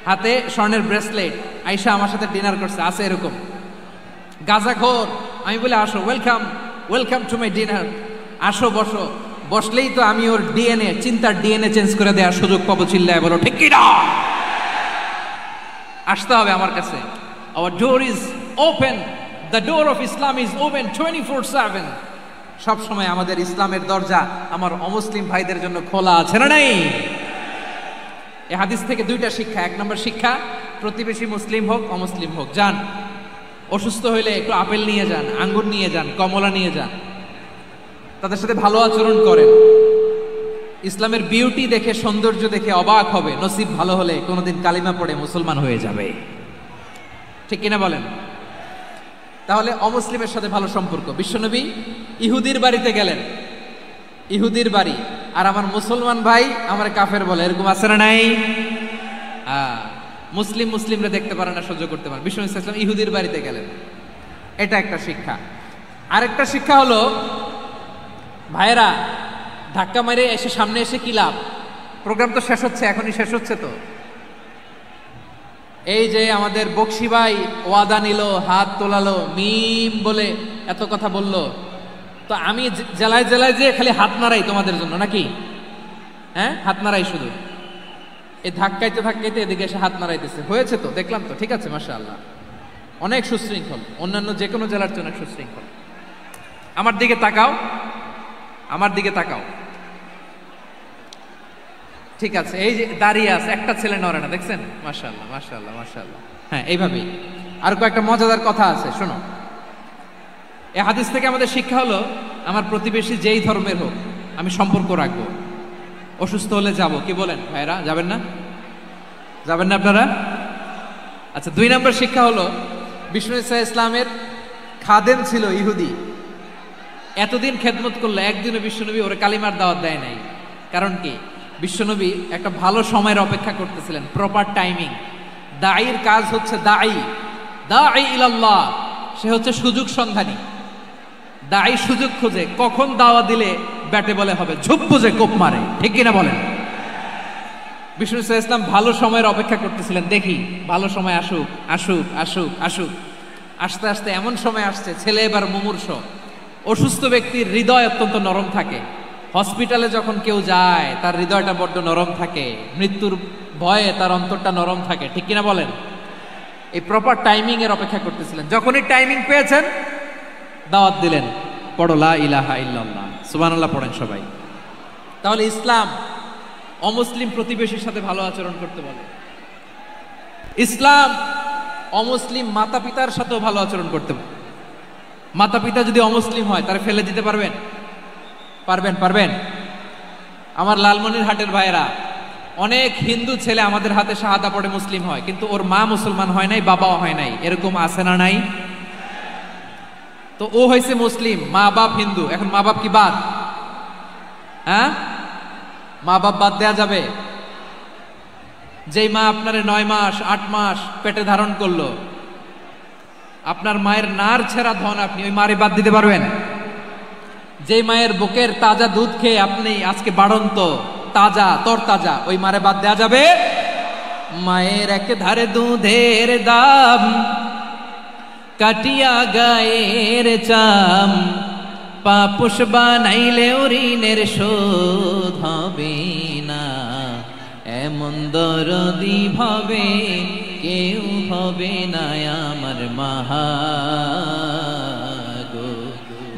হাতে স্বর্ণের ব্রেসলেট, আইসা আমার সাথে ডিনার করছে, আছে এরকম। গাঁজাখোর, আমি বলে আসো, welcome welcome to my dinner, আসো বসো। বসলেই তো আমি ওর ডিএনএ, চিন্তার ডিএনএ চেঞ্জ করে দেওয়ার সুযোগ পাবো। চিল্লায় বলো ঠিক কি না? আসতে হবে আমার কাছে। Our door is open, the door of Islam is open 24/7। সব সময় আমাদের ইসলামের দরজা আমার অমুসলিম ভাইদের জন্য খোলা আছে না নাই? এই হাদিস থেকে দুইটা শিক্ষা। এক নম্বর শিক্ষা, প্রতিবেশী মুসলিম হোক অমুসলিম হোক, যান, অসুস্থ হইলে একটু আপেল নিয়ে যান, আঙ্গুর নিয়ে যান, কমলা নিয়ে যান, তাদের সাথে ভালো আচরণ করেন। ইসলামের বিউটি দেখে, সৌন্দর্য দেখে অবাক হবে, নসিব ভালো হলে কোনোদিন কালিমা পড়ে মুসলমান হয়ে যাবে, ঠিক কিনা বলেন? তাহলে অমুসলিমের সাথে ভালো সম্পর্ক। বিশ্বনবী ইহুদির বাড়িতে গেলেন, ইহুদির বাড়ি, আর আমার মুসলমান ভাই আমার কাফের বলে, এরকম আছে না নাই? মুসলিম মুসলিমরা দেখতে পারে না, সহ্য করতে পারে। বিশ্বনবী সাল্লাল্লাহু আলাইহি ওয়াসাল্লাম ইহুদির বাড়িতে গেলেন, এটা একটা শিক্ষা। আরেকটা শিক্ষা হলো, ভাইরা ধাক্কা মারে এসে সামনে এসে কি লাভ? প্রোগ্রাম তো শেষ হচ্ছে, এখনই শেষ হচ্ছে। তো এই যে আমাদের বকশি ভাই ওয়াদা নিল, হাত তোলালো, মিম বলে এত কথা বললো, তো আমি জেলায় জেলায় যে খালি হাত নাড়াই তোমাদের জন্য নাকি? হ্যাঁ, হাত নাড়াই শুধু। এই ধাক্কাইতে ধাক্কাইতে এদিকে এসে হাত নাড়াইতেছে, হয়েছে তো, দেখলাম তো, ঠিক আছে, মাশাআল্লাহ, অনেক সুশৃঙ্খল, অন্যান্য যে কোনো জেলার চেয়ে অনেক সুশৃঙ্খল। আমার দিকে তাকাও, আমার দিকে তাকাও, ঠিক আছে। এই যে দাঁড়িয়ে আছে, একটা ছেলে নড়ে না, দেখছেন? মাশাআল্লাহ মাশাআল্লাহ মাশাআল্লাহ। হ্যাঁ, এইভাবেই। আর কয়েকটা মজাদার কথা আছে, শোনো। এই হাদিস থেকে আমাদের শিক্ষা হলো, আমার প্রতিবেশী যেই ধর্মের হোক আমি সম্পর্ক রাখবো। অসুস্থ হলে যাব, কি বলেন ভাইরা, যাবেন না? যাবেন না আপনারা? আচ্ছা, 2 নম্বর শিক্ষা হলো, বিষ্ণু ইসা ইসলামের খাদেম ছিল ইহুদি, এতদিন খেদমত করলো, একদিনও বিশ্বনবী ওরে কালিমার দাওয়াত দেয় নাই। কারণ কি? বিশ্বনবী একটা ভালো সময়ের অপেক্ষা করতেছিলেন, প্রপার টাইমিং। দাঈর কাজ হচ্ছে দাঈ ইলাল্লাহ, সে হচ্ছে সুযোগ সন্ধানী। দাঈ সুযোগ খোঁজে, কখন দাওয়া দিলে ব্যাটে বলে হবে, ঝুপ বুঝে কোপ মারে, ঠিক কিনা বলেন? বিষ্ণু ইসা ইসলাম ভালো সময়ের অপেক্ষা করতেছিলেন, দেখি ভালো সময় আসুক আসুক আসুক আসুক। আস্তে আস্তে এমন সময় আসছে, ছেলে এবার মুমূর্ষ। অসুস্থ ব্যক্তির হৃদয় অত্যন্ত নরম থাকে। হসপিটালে যখন কেউ যায় তার হৃদয়টা বড্ড নরম থাকে, মৃত্যুর ভয়ে তার অন্তরটা নরম থাকে, ঠিক কিনা বলেন? এই প্রপার টাইমিং এর অপেক্ষা করতেছিলেন। যখনই টাইমিং পেয়েছেন দাওয়াত দিলেন, পড়ো লা ইলাহা ইল্লাল্লাহ, সুবহানাল্লাহ পড়েন সবাই। তাহলে ইসলাম অমুসলিম প্রতিবেশীর সাথে ভালো আচরণ করতে বলে। ইসলাম অমুসলিম মাতা পিতার সাথেও ভালো আচরণ করতে বলে। মাতা পিতা যদি অমুসলিম হয় তারা ফেলে দিতে পারবেন? পারবেন? আমার লালমনিরহাটের ভাইয়েরা, অনেক হিন্দু ছেলে আমাদের হাতে শাহাদা পড়ে মুসলিম হয়, কিন্তু ওর মা মুসলমান হয় নাই, বাবাও হয় নাই, এরকম আছে না নাই? তো ও হয়েছে মুসলিম, মা বাপ হিন্দু, এখন মা বাপ কি বাদ? হ্যাঁ, মা বাপ বাদ দেয়া যাবে? যেই মা আপনারে 9 মাস 8 মাস পেটে ধারণ করলো, আপনার মায়ের নার ছেঁড়া ধন, আপনি ওই মারে বাদ দিতে পারবেন? যে মায়ের বুকের তাজা দুধ খেয়ে আপনি আজকে বাড়ন্ত তাজা তরতাজা, ওই মারে বাদ দেয়া যাবে? মায়ের এক ধারে দুধের দাম, কাটিয়া গায়ের চাম, পাপুষ বানাইলেও ঋণের শোধ হবে না, এমন দরদি ভাবে কেউ হবে না আমার মাহা গো।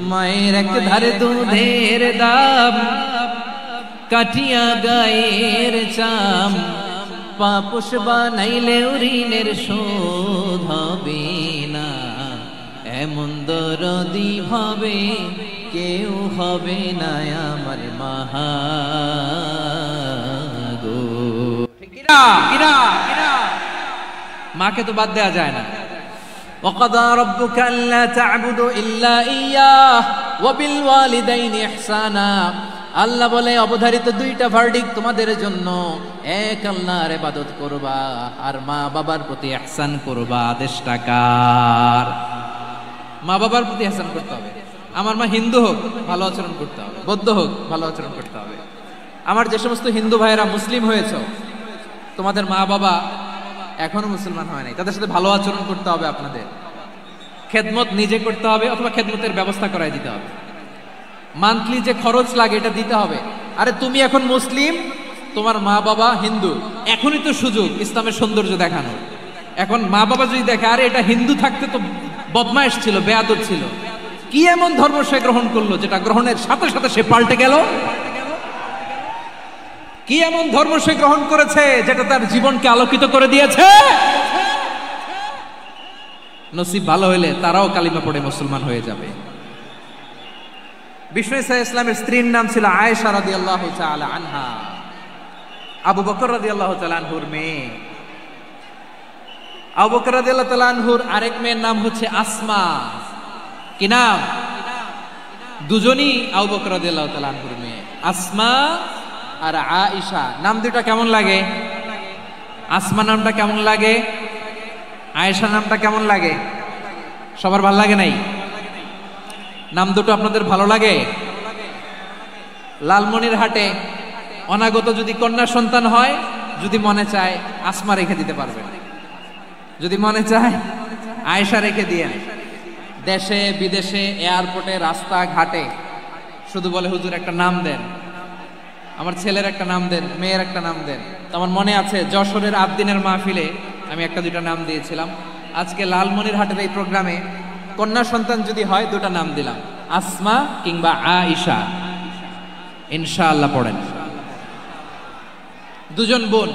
মায়ের এক ধারে দুধের দাম, কাটিয়া গায়ের চাম, পাপুষ বানাইলেও ঋণের শোধ হবে না, এমন দরদি ভাবে কেউ হবে না আমার মাহা গো। ঠিক কিনা? মাকে তো বাদ দেয়া যায় না। وقضى ربك ألا تعبدوا إلا إياه وبالوالدين إحسانا। আল্লাহ বলে অবধারিত 2টা ভার্ডিক্ট তোমাদের জন্য, এক আল্লাহর ইবাদত করবা আর মা বাবার প্রতি ইহসান করবা। আদেশটা কার? মা বাবার প্রতি ইহসান করতে হবে। আমার মা হিন্দু হোক ভালো আচরণ করতে হবে, বৌদ্ধ হোক ভালো আচরণ করতে হবে। আমার যে সমস্ত হিন্দু ভাইয়েরা মুসলিম হয়েছে, তোমাদের মা বাবা এখনো মুসলমান হয় নাই, তাদের সাথে ভালো আচরণ করতে হবে। আপনাদের খেদমত নিজে করতে হবে অথবা খেদমতের ব্যবস্থা করাই দিতে হবে। মান্থলি যে খরচ লাগে এটা দিতে হবে। আরে তুমি এখন মুসলিম, তোমার মা বাবা হিন্দু, এখনই তো সুযোগ ইসলামের সৌন্দর্য দেখানোর। এখন মা বাবা যদি দেখে আরে এটা হিন্দু থাকতে তো বদমাইশ ছিল, বেয়াদব ছিল, কি এমন ধর্ম সে গ্রহণ করলো যেটা গ্রহণের সাথে সাথে সে পাল্টে গেল? কি এমন ধর্ম সে গ্রহণ করেছে যেটা তার জীবনকে আলোকিত করে দিয়েছে? নসিব ভালো হইলে তারাও কালিমা পড়ে মুসলমান হয়ে যাবে। বিষ্ণু ইসা ইসলামের স্ত্রীর নাম ছিল আয়েশা রাদিয়াল্লাহু তাআলা আনহা, আবু বকর রাদিয়াল্লাহু তাআলা আনহুর মেয়ে। আবু বকর রাদিয়াল্লাহু তাআলা আনহুর আরেক মেয়ের নাম হচ্ছে আসমা। কি নাম? দুজনই আবু বকর রাদিয়াল্লাহু তাআলা আনহুর মেয়ে, আসমা আর আয়েশা। নাম দুটো কেমন লাগে? আসমা নামটা কেমন লাগে? আয়েশা নামটা কেমন লাগে? সবার ভালো লাগে নাই? নাম দুটো আপনাদের ভালো লাগে? লালমনিরহাটে অনাগত যদি কন্যা সন্তান হয়, যদি মনে চায় আসমা রেখে দিতে পারবেন, যদি মনে চায় আয়েশা রেখে দিয়েন। দেশে বিদেশে এয়ারপোর্টে রাস্তা ঘাটে শুধু বলে হুজুর একটা নাম দেন, আমার ছেলের একটা নাম দেন, মেয়ের একটা নাম দেন। তো আমার মনে আছে যশোরের আবদিনের মাহফিলে আমি 1-2টা নাম দিয়েছিলাম। আজকে লালমনিরহাটের এই প্রোগ্রামে কন্যা সন্তান যদি হয় 2টা নাম দিলাম, আসমা কিংবা আয়েশা। ইনশাআল্লাহ পড়েন। দুজন বোন,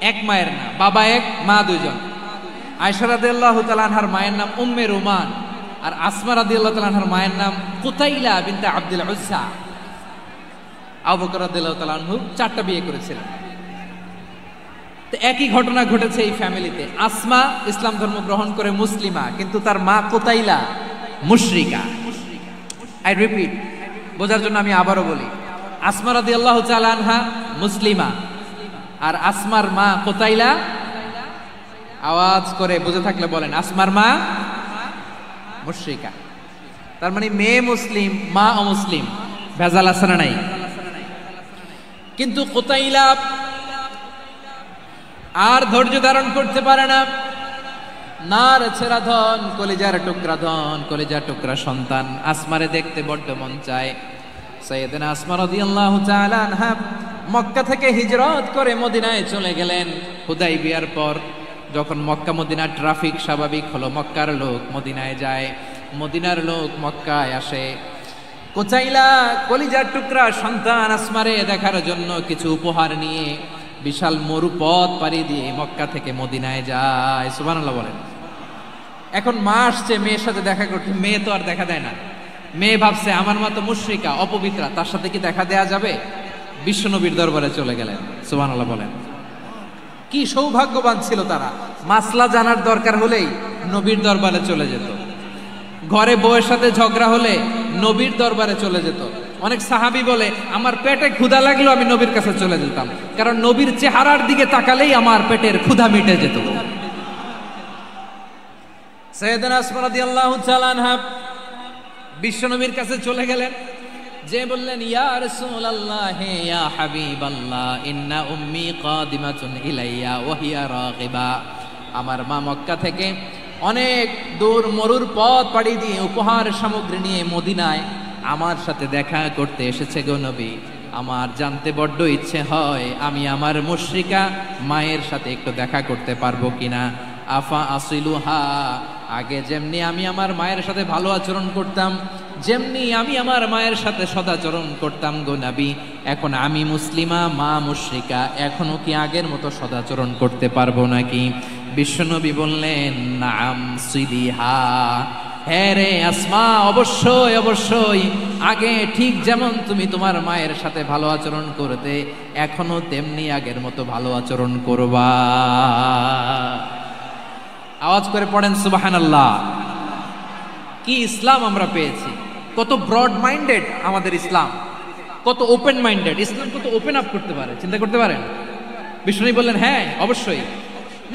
এক মায়ের না, বাবা এক মা দুজন। আয়েশা রাদিয়াল্লাহু তাআলা আনহার মায়ের নাম উম্মে রুমান আর আসমা রাদিয়াল্লাহু তাআলা আনহার মায়ের নাম কুতাইলা বিনতে আব্দুল উজ্জা। আবু বকর রাদিয়াল্লাহু তাআলা আনহু 4টা বিয়ে করেছিলেন। তো একই ঘটনা ঘটেছে এই ফ্যামিলিতে। আসমা ইসলাম ধর্ম গ্রহণ করে মুসলিমা, কিন্তু তার মা কুতাইলা মুশরিকা। আই রিপিট, বোঝার জন্য আমি আবারও বলি, আসমা রাদিয়াল্লাহু তাআলা আনহা মুসলিমা, আর আসমার মা কুতাইলা, আওয়াজ করে বুঝে থাকলে বলেন, আসমার মা মুশরিকা। তার মানে মেয়ে মুসলিম, মা অমুসলিম। ভেজাল আছে না নাই? কিন্তু কুতাইলা আর ধৈর্য ধারণ করতে পারে না। নার ছেড়া ধন, কলিজার টুকরা ধন, কলিজার টুকরা সন্তান আসমারে দেখতে বড্ড মন চায়। সাইয়েদনা আসমা রাদিয়াল্লাহু তাআলা আনহা মক্কা থেকে হিজরত করে মদিনায় চলে গেলেন। হুদাইবিয়ার পর যখন মক্কা মদিনার ট্রাফিক স্বাভাবিক হলো, মক্কার লোক মদিনায় যায়, মদিনার লোক মক্কায় আসে। কুতাইলা কলিজার টুকরা সন্তান আসমারে দেখার জন্য কিছু উপহার নিয়ে বিশাল মরুপথ পাড়ি দিয়ে মক্কা থেকে মদিনায় যায়। সুবহানাল্লাহ বলেন। এখন মা আসছে মেয়ের সাথে দেখা করতে, মেয়ে তো আর দেখা দেয় না। মেয়ে ভাবছে আমার মা তো মুশরিকা, অপবিত্রা, তার সাথে কি দেখা দেয়া যাবে? বিশ্বনবীর দরবারে চলে গেলেন। সুবহানাল্লাহ বলেন। কি সৌভাগ্যবান ছিল তারা, মাসলা জানার দরকার হলেই নবীর দরবারে চলে যেত। ঘরে বউয়ের সাথে ঝগড়া হলে নবীর দরবারে চলে যেত। অনেক সাহাবী বলে আমার পেটে ক্ষুধা লাগলো আমি নবীর কাছে চলে যেতাম, কারণ নবীর চেহারার দিকে তাকালেই আমার পেটের ক্ষুধা মিটে যেত। সাইয়েদনা আসমা রাদিয়াল্লাহু তাআলা আনহা বিশ্বনবীর কাছে চলে গেলেন, যে বললেন ইয়া রাসূলুল্লাহ ইয়া হাবিবাল্লাহ ইন্না উম্মি কাদিমাতুন ইলাইয়া ওয়া হিয়া রাগিবা। আমার মা মক্কা থেকে অনেক দূর মরুর পথ পাড়ি দিয়ে উপহার সামগ্রী নিয়ে মদিনায় আমার সাথে দেখা করতে এসেছে গো নবী। আমার জানতে বড্ড ইচ্ছে হয় আমি আমার মুশরিকা মায়ের সাথে একটু দেখা করতে পারবো কিনা। আফা আসিলুহা, আগে যেমনি আমি আমার মায়ের সাথে ভালো আচরণ করতাম, যেমনি আমি আমার মায়ের সাথে সদাচরণ করতাম গো নবী, এখন আমি মুসলিমা মা মুশরিকা, এখনো কি আগের মতো সদাচরণ করতে পারবো নাকি? বিশ্বনবী বললেন নাম সিদিহা, হ্যাঁ রে আসমা, অবশ্যই অবশ্যই, আগে ঠিক যেমন তুমি তোমার মায়ের সাথে ভালো আচরণ করতে এখনো তেমনি আগের মতো ভালো আচরণ করবা। আওয়াজ করে পড়েন সুবহানাল্লাহ। কি ইসলাম আমরা পেয়েছি! কত ব্রড মাইন্ডেড আমাদের ইসলাম, কত ওপেন মাইন্ডেড ইসলাম, কত ওপেন আপ করতে পারে, চিন্তা করতে পারেন। বিষ্ণু বললেন হ্যাঁ অবশ্যই,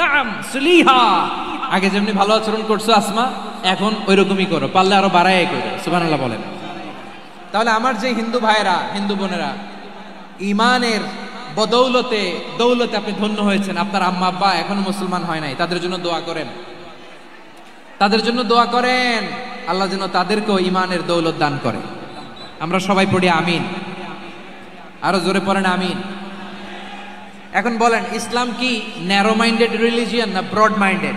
নাম সুলিহা, আগে যেমনি ভালো আচরণ করছো আসমা এখন ওইরকমই করো, পারলে আরো বাড়ায় করো। সুবহানাল্লাহ বলেন। তাহলে আমার যে হিন্দু ভাইরা, হিন্দু বোনেরা, ইমানের বদৌলতে দৌলতে আপনি ধন্য হয়েছেন, আপনার আম্মা আব্বা এখনো মুসলমান হয় নাই, তাদের জন্য দোয়া করেন, তাদের জন্য দোয়া করেন, আল্লাহ যেন তাদেরকেও ইমানের দৌলত দান করে। আমরা সবাই পড়ি আমিন, আরো জোরে পড়েন আমিন। এখন বলেন ইসলাম কি ন্যারো মাইন্ডেড রিলিজিয়ান না ব্রড মাইন্ডেড?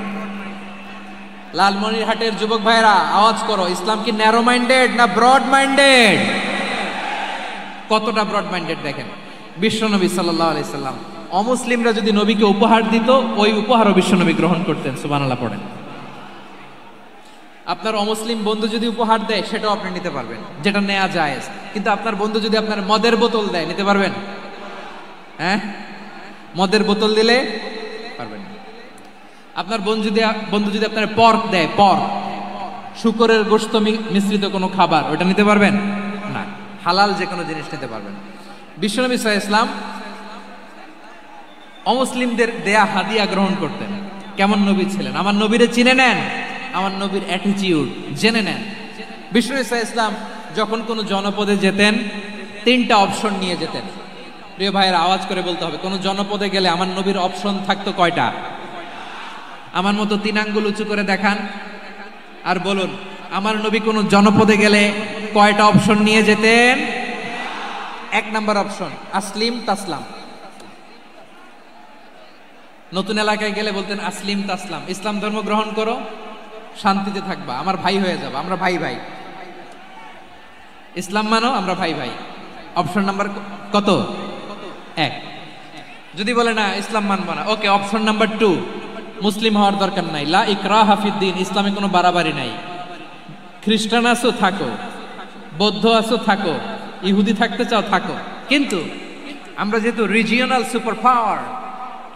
লালমনিরহাটের যুবক ভাইরা আওয়াজ করো, ইসলাম কি ন্যারো মাইন্ডেড না ব্রড মাইন্ডেড? কতটা ব্রড মাইন্ডেড দেখেন। বিশ্বনবী সাল্লাল্লাহু আলাইহি সাল্লাম অমুসলিমরা যদি নবীকে উপহার দিত, ওই উপহারও বিশ্বনবী গ্রহণ করতেন। সুবহানাল্লাহ পড়েন। আপনার অমুসলিম বন্ধু যদি উপহার দেয় সেটাও আপনি নিতে পারবেন, যেটা নেওয়া যায়। কিন্তু আপনার বন্ধু যদি আপনার মদের বোতল দেয়, নিতে পারবেন? হ্যাঁ, মদের বোতল দিলে পারবেন না। আপনার বন্ধু যদি আপনার পর্ক দেয়, পর্ক, শুকরের গোশত মিশ্রিত কোনো খাবার, ওটা নিতে পারবেন না। হালাল যে কোনো জিনিস নিতে পারবেন। বিশ্বনবী সাল্লাল্লাহু আলাইহি ওয়াসাল্লাম অমুসলিমদের দেয়া হাদিয়া গ্রহণ করতেন। কেমন নবী ছিলেন! আমার নবীরে চিনে নেন, আমার নবীর অ্যাটিটিউড জেনে নেন। বিশ্বনবী সাল্লাল্লাহু আলাইহি ওয়াসাল্লাম যখন কোনো জনপদে যেতেন 3টা অপশন নিয়ে যেতেন। প্রিয় ভাইয়ের আওয়াজ করে বলতে হবে, কোন জনপদে গেলে আমার নবীর অপশন থাকতো কয়টা? আমার মতো 3 আঙ্গুল উঁচু করে দেখান আর বলুন, আমার নবী কোন জনপদে গেলে কয়টা অপশন নিয়ে যেতেন? 1 নাম্বার অপশন আসলিম তাসলাম। নতুন এলাকায় গেলে বলতেন আসলিম তাসলাম, ইসলাম ধর্ম গ্রহণ করো, শান্তিতে থাকবা, আমার ভাই হয়ে যাবা, আমরা ভাই ভাই। ইসলাম মানো, আমরা ভাই ভাই। অপশন নাম্বার কত? 1। যদি বলে না ইসলাম মানবো না, ওকে, অপশন নাম্বার 2, মুসলিম হওয়ার দরকার নাই, লা ইকরাহা ফিদ্দিন, ইসলামে কোনো বাড়াবাড়ি নাই, খ্রিস্টান আছো থাকো, বৌদ্ধ আছো থাকো, ইহুদি থাকতে চাও থাকো, কিন্তু আমরা যেহেতু রিজিওনাল সুপার পাওয়ার,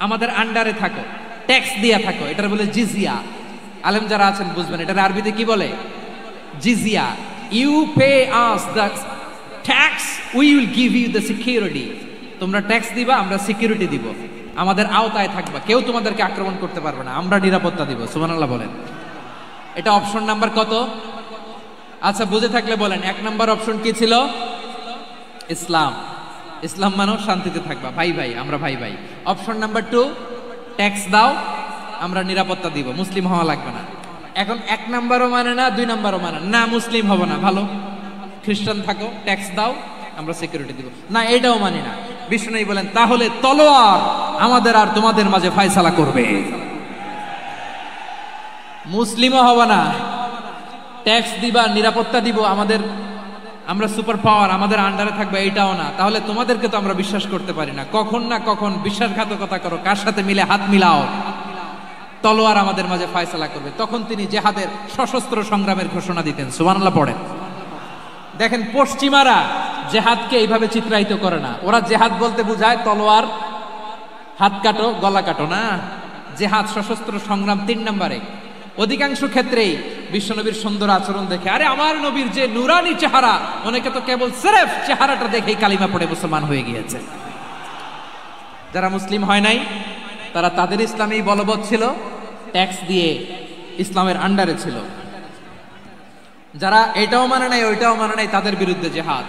আমাদের আন্ডারে থাকো, ট্যাক্স দিয়া থাকো, এটার বলে জিজিয়া। আলেম যারা আছেন বুঝবেন এটার আরবিতে কি বলে, জিজিয়া। You pay us the tax, we will give you the security. তোমরা ট্যাক্স দিবা, আমরা সিকিউরিটি দিব, আমাদের আওতায় থাকবা, কেউ তোমাদেরকে আক্রমণ করতে পারবে না, আমরা নিরাপত্তা দিব। সুবহানাল্লাহ বলেন। এটা অপশন নাম্বার কত? আচ্ছা বুঝে থাকলে বলেন, 1 নাম্বার অপশন কি ছিল? ইসলাম। ইসলাম মানো শান্তিতে থাকবা, ভাই ভাই, আমরা ভাই ভাই। অপশন নাম্বার 2, ট্যাক্স দাও, আমরা নিরাপত্তা দিব, মুসলিম হওয়া লাগবে না। এখন 1 নাম্বারও মানে না, 2 নাম্বারও মানে না, মুসলিম হবো না, ভালো, খ্রিস্টান থাকো, ট্যাক্স দাও, আমরা সিকিউরিটি দিব না, এটাও মানি না। বিষ্ণু বলেন তাহলে তলোয়ার আমাদের আর তোমাদের মাঝে ফয়সালা করবে, মুসলিমও হবো না, ট্যাক্স দিবা, নিরাপত্তা দিব, আমরা সুপার পাওয়ার, আমাদের আন্ডারে থাকবে, এইটাও না। তাহলে তোমাদেরকে তো আমরা বিশ্বাস করতে পারি না, কখন না কখন বিশ্বাসঘাতকতা করো, কার সাথে মিলে হাত মিলাও, তলোয়ার আমাদের মাঝে ফয়সালা করবে। তখন তিনি জেহাদের সশস্ত্র সংগ্রামের ঘোষণা দিতেন। সুবহানাল্লাহ পড়েন। দেখেন পশ্চিমারা জেহাদকে এইভাবে চিত্রায়িত করে না, ওরা জেহাদ বলতে বুঝায় তলোয়ার, হাত কাটো, গলা কাটো না। জেহাদ সশস্ত্র সংগ্রাম 3 নম্বরে। অধিকাংশ ক্ষেত্রেই বিশ্বনবীর সুন্দর আচরণ দেখে, আরে আমার নবীর যে নুরানি চেহারা, অনেকে তো কেবল সিরেফ চেহারাটা দেখেই কালিমা পড়ে মুসলমান হয়ে গিয়েছে। যারা মুসলিম হয় নাই তারা তাদের ইসলামেই বলবৎ ছিল, ট্যাক্স দিয়ে ইসলামের আন্ডারে ছিল। যারা এটাও মানে নাই ওইটাও মানে নাই, তাদের বিরুদ্ধে জেহাদ।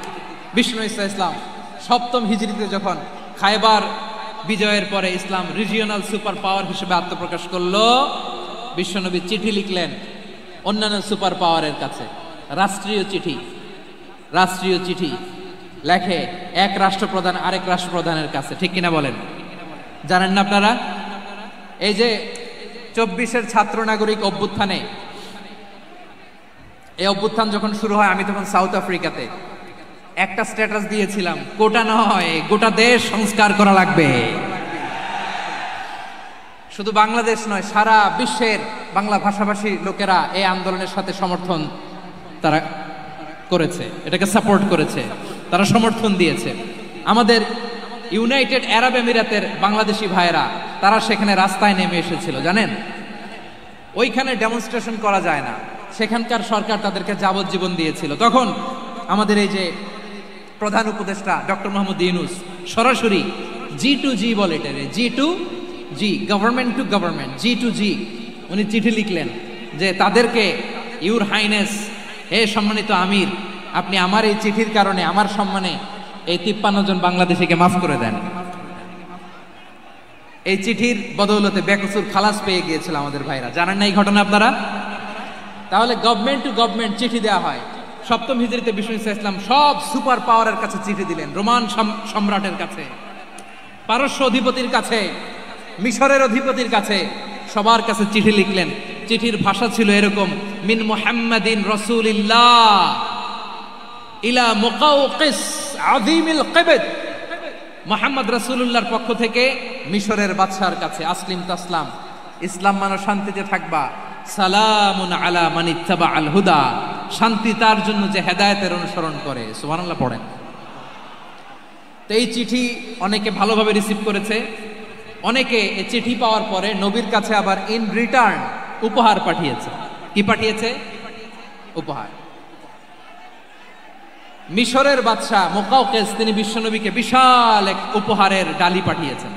বিষ্ণু ইসলাম 7ম হিজরিতে যখন খায়বার বিজয়ের পরে ইসলাম রিজিওনাল সুপার পাওয়ার হিসেবে আত্মপ্রকাশ করলো, বিশ্বনবী চিঠি লিখলেন অন্যান্য সুপার পাওয়ারের কাছে, রাষ্ট্রীয় চিঠি লেখে এক রাষ্ট্রপ্রধান আরেক রাষ্ট্রপ্রধানের কাছে, ঠিক কিনা বলেন? জানেন না আপনারা? এই যে 24-এর ছাত্র নাগরিক অভ্যুত্থানে, এই অভ্যুত্থান যখন শুরু হয়, আমি তখন সাউথ আফ্রিকাতে, একটা স্ট্যাটাস দিয়েছিলাম, কোটা নয় গোটা দেশ সংস্কার করা লাগবে। শুধু বাংলাদেশ নয়, সারা বিশ্বের বাংলা ভাষাভাষী লোকেরা এই আন্দোলনের সাথে সমর্থন তারা করেছে, এটাকে সাপোর্ট করেছে, তারা সমর্থন দিয়েছে। আমাদের ইউনাইটেড আরব আমিরাতের বাংলাদেশি ভাইয়েরা তারা সেখানে রাস্তায় নেমে এসেছিল, জানেন? ওইখানে ডেমনস্ট্রেশন করা যায় না, সেখানকার সরকার তাদেরকে যাবজ্জীবন দিয়েছিল। তখন আমাদের এই যে প্রধান উপদেষ্টা ডক্টর মোহাম্মদ ইউনূস সরাসরি G2G বলে, এটারে G2G, government to government, G2G, উনি চিঠি লিখলেন যে তাদেরকে, ইউর হাইনেস, হে সম্মানিত আমির, আপনি আমার এই চিঠির কারণে আমার সম্মানে এই 53 জন বাংলাদেশিকে মাফ করে দেন। এই চিঠির বদৌলতে বেকসুর খালাস পেয়ে গিয়েছিল আমাদের ভাইরা। জানেন না এই ঘটনা আপনারা? তাহলে গভর্নমেন্ট টু গভর্নমেন্ট চিঠি দেওয়া হয়। 7ম হিজরিতে বিষ্ণু ইসলাম সব সুপার পাওয়ারের কাছে চিঠি দিলেন, রোমান সম্রাটের কাছে, পারস্য অধিপতির কাছে, মিশরের অধিপতির কাছে, সবার কাছে চিঠি লিখলেন। চিঠির ভাষা ছিল এরকম, মিন মুহাম্মাদিন রাসূলিল্লাহ ইলা মুকাওকিস আযীমিল কিবত, মুহাম্মদ রাসূলুল্লাহর পক্ষ থেকে মিশরের বাদশার কাছে, আসলিম তাসলাম, ইসলাম মানো শান্তিতে থাকবা, সালামুন আলা মান ইত্তাবাআল হুদা, শান্তি তার জন্য যে হেদায়েতের অনুসরণ করে। সুবহানাল্লাহ পড়েন। তো এই চিঠি অনেকে ভালোভাবে রিসিভ করেছে, অনেকে এই চিঠি পাওয়ার পরে নবীর কাছে আবার ইন রিটার্ন উপহার পাঠিয়েছে। কি পাঠিয়েছে? উপহার। মিশরের বাদশা মুকাওকিস তিনি বিশ্বনবীকে বিশাল এক উপহারের ডালি পাঠিয়েছেন।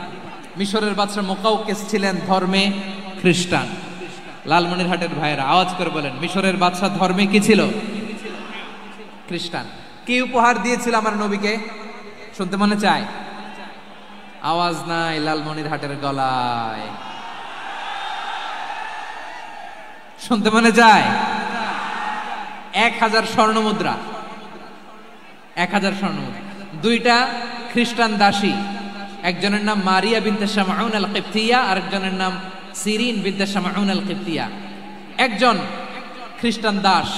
মিশরের বাদশা মুকাওকিস ছিলেন ধর্মে খ্রিস্টান। লালমনিরহাটের ভাইয়েরা আওয়াজ করে বলেন, মিশরের বাদশা ধর্মে কি ছিল? খ্রিস্টান। কি উপহার দিয়েছিল আমার নবীকে? শুনতে মনে চায়? আওয়াজ নাই লালমনিরহাটের গলায়, শুনতে মনে যায়? 1000 স্বর্ণ মুদ্রা, 1000 স্বর্ণ মুদ্রা। 2টা খ্রিস্টান দাসী, একজনের নাম মারিয়া বিনতে শামউন আল কিবতিয়া, আরেকজনের নাম সিরিন বিনতে শামউন আল কিবতিয়া। একজন খ্রিস্টান দাস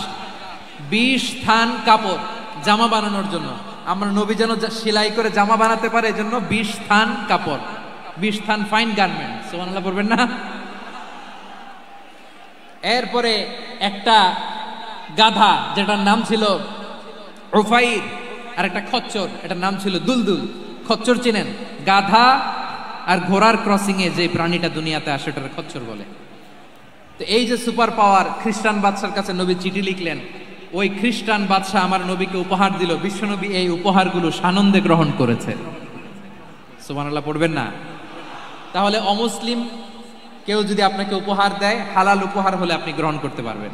20 থান কাপড় জামা বানানোর জন্য, আমরা নবী যেন সেলাই করে জামা বানাতে পারে এজন্য 20 থান কাপড়, 20 থান ফাইন গার্মেন্ট। সুবহানাল্লাহ বলবেন না? এরপরে একটা গাধা যেটার নাম ছিল উফাইর, আর একটা খচ্চর এটার নাম ছিল দুলদুল। খচ্চর চিনেন? গাধা আর ঘোড়ার ক্রসিং এ যে প্রাণীটা দুনিয়াতে আসে ওটার খচ্চর বলে। তো এই যে সুপার পাওয়ার খ্রিস্টান বাদশার কাছে নবী চিঠি লিখলেন, ওই খ্রিস্টান বাদশা আমার নবীকে উপহার দিল, বিশ্বনবী এই উপহারগুলো সানন্দে গ্রহণ করেছে। সুবহানাল্লাহ পড়বেন না? তাহলে অমুসলিম কেউ যদি আপনাকে উপহার দেয়, হালাল উপহার হলে আপনি গ্রহণ করতে পারবেন।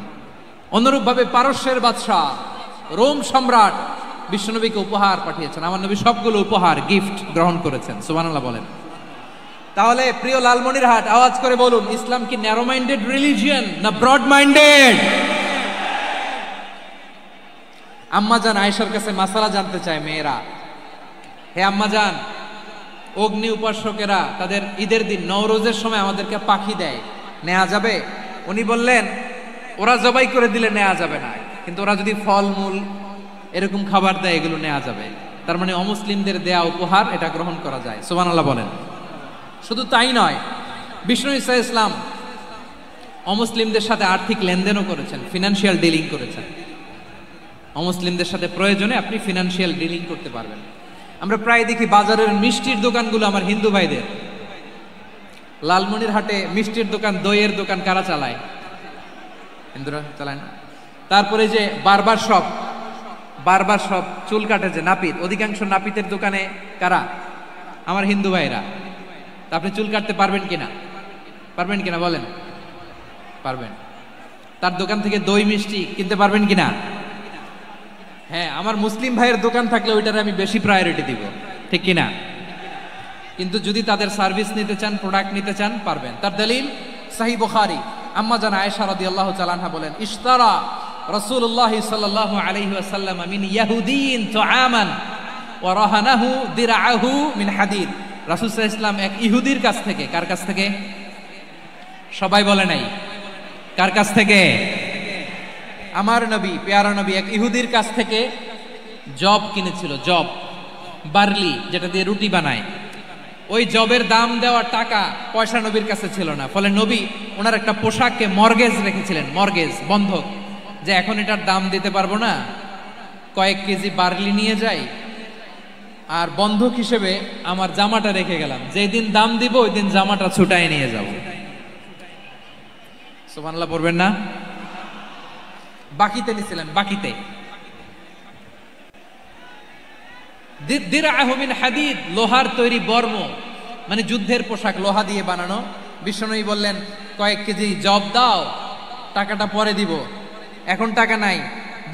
অনুরূপভাবে পারস্যের বাদশা, রোম সম্রাট বিশ্বনবীকে উপহার পাঠিয়েছেন, আমার নবী সবগুলো উপহার গিফট গ্রহণ করেছেন। সুবহানাল্লাহ বলেন। তাহলে প্রিয় লালমনিরহাট, আওয়াজ করে বলুন, ইসলাম কি ন্যারো মাইন্ডেড রিলিজিয়ন না ব্রড মাইন্ডেড? আম্মাজান আয়েশার কাছে মাসালা জানতে চায় মেয়েরা, হে আম্মাজান, অগ্নি উপাসকেরা তাদের ঈদের দিন নওরোজের সময় আমাদেরকে পাখি দেয়, নেওয়া যাবে? উনি বললেন, ওরা জবাই করে দিলে নেওয়া যাবে না, কিন্তু ওরা যদি ফলমূল এরকম খাবার দেয় এগুলো নেওয়া যাবে। তার মানে অমুসলিমদের দেয়া উপহার এটা গ্রহণ করা যায়। সুবহানাল্লাহ বলেন। শুধু তাই নয়, বিষ্ণু ঈসা ইসলাম অমুসলিমদের সাথে আর্থিক লেনদেনও করেছেন, ফিনান্সিয়াল ডিলিং করেছেন। অমুসলিমদের সাথে প্রয়োজনে আপনি ফিনান্সিয়াল ডিলিং করতে পারবেন। আমরা প্রায় দেখি বাজারের মিষ্টির দোকানগুলো আমার হিন্দু ভাইদের। লালমনিরহাটে মিষ্টির দোকান, দইয়ের দোকান কারা চালায়? হিন্দুরা চালায় না। তারপরে যে বারবার শপ, চুল কাটে যে নাপিত, অধিকাংশ নাপিতের দোকানে কারা? আমার হিন্দু ভাইরা। তা আপনি চুল কাটতে পারবেন কিনা? পারবেন কিনা বলেন? পারবেন। তার দোকান থেকে দই মিষ্টি কিনতে পারবেন কিনা? হ্যাঁ, আমার মুসলিম ভাইয়ের দোকান থাকলে ওইটার আমি বেশি প্রায়োরিটি দিব, ঠিক কিনা? কিন্তু যদি তাদের সার্ভিস নিতে চান, প্রোডাক্ট নিতে চান, পারবেন। তার দলিল সহিহ বুখারী, আম্মা জান আয়েশা রাদিয়াল্লাহু তাআলা আনহা বলেন, ইশতারা রাসূলুল্লাহ সাল্লাল্লাহু আলাইহি ওয়াসাল্লাম মিন ইয়াহুদিয়িন তুআমান ওয়া রাহানাহু দিরআহু মিন হাদিদ। রাসূল সাল্লাল্লাহু আলাইহি ওয়াসাল্লাম এক ইহুদির কাছ থেকে, কার কাছ থেকে? সবাই বলে নাই, কার কাছ থেকে? আমার নবী, পেয়ারা নবী এক ইহুদির কাছ থেকে জব কিনেছিল, জব, বার্লি, যেটা দিয়ে রুটি বানায়। ওই জবের দাম দেওয়ার টাকা পয়সা নবীর কাছে ছিল না, ফলে নবী ওনার একটা পোশাককে মর্গেজ রেখেছিলেন, মর্গেজ, বন্ধক, যে এখন এটার দাম দিতে পারবো না, কয়েক কেজি বার্লি নিয়ে যাই আর বন্ধক হিসেবে আমার জামাটা রেখে গেলাম, যেদিন দাম দিব ওই দিন জামাটা ছুটায় নিয়ে যাব। সুবহানাল্লাহ পড়বেন না? বাকিতে নিছিলেন, বাকিতে। দিরআহু মিন হাদিদ, লোহার তৈরি বর্ম, মানে যুদ্ধের পোশাক, লোহা দিয়ে বানানো। বিশ্বনবী বললেন, কয়েক কেজি জব দাও, টাকাটা পরে দিব, এখন টাকা নাই,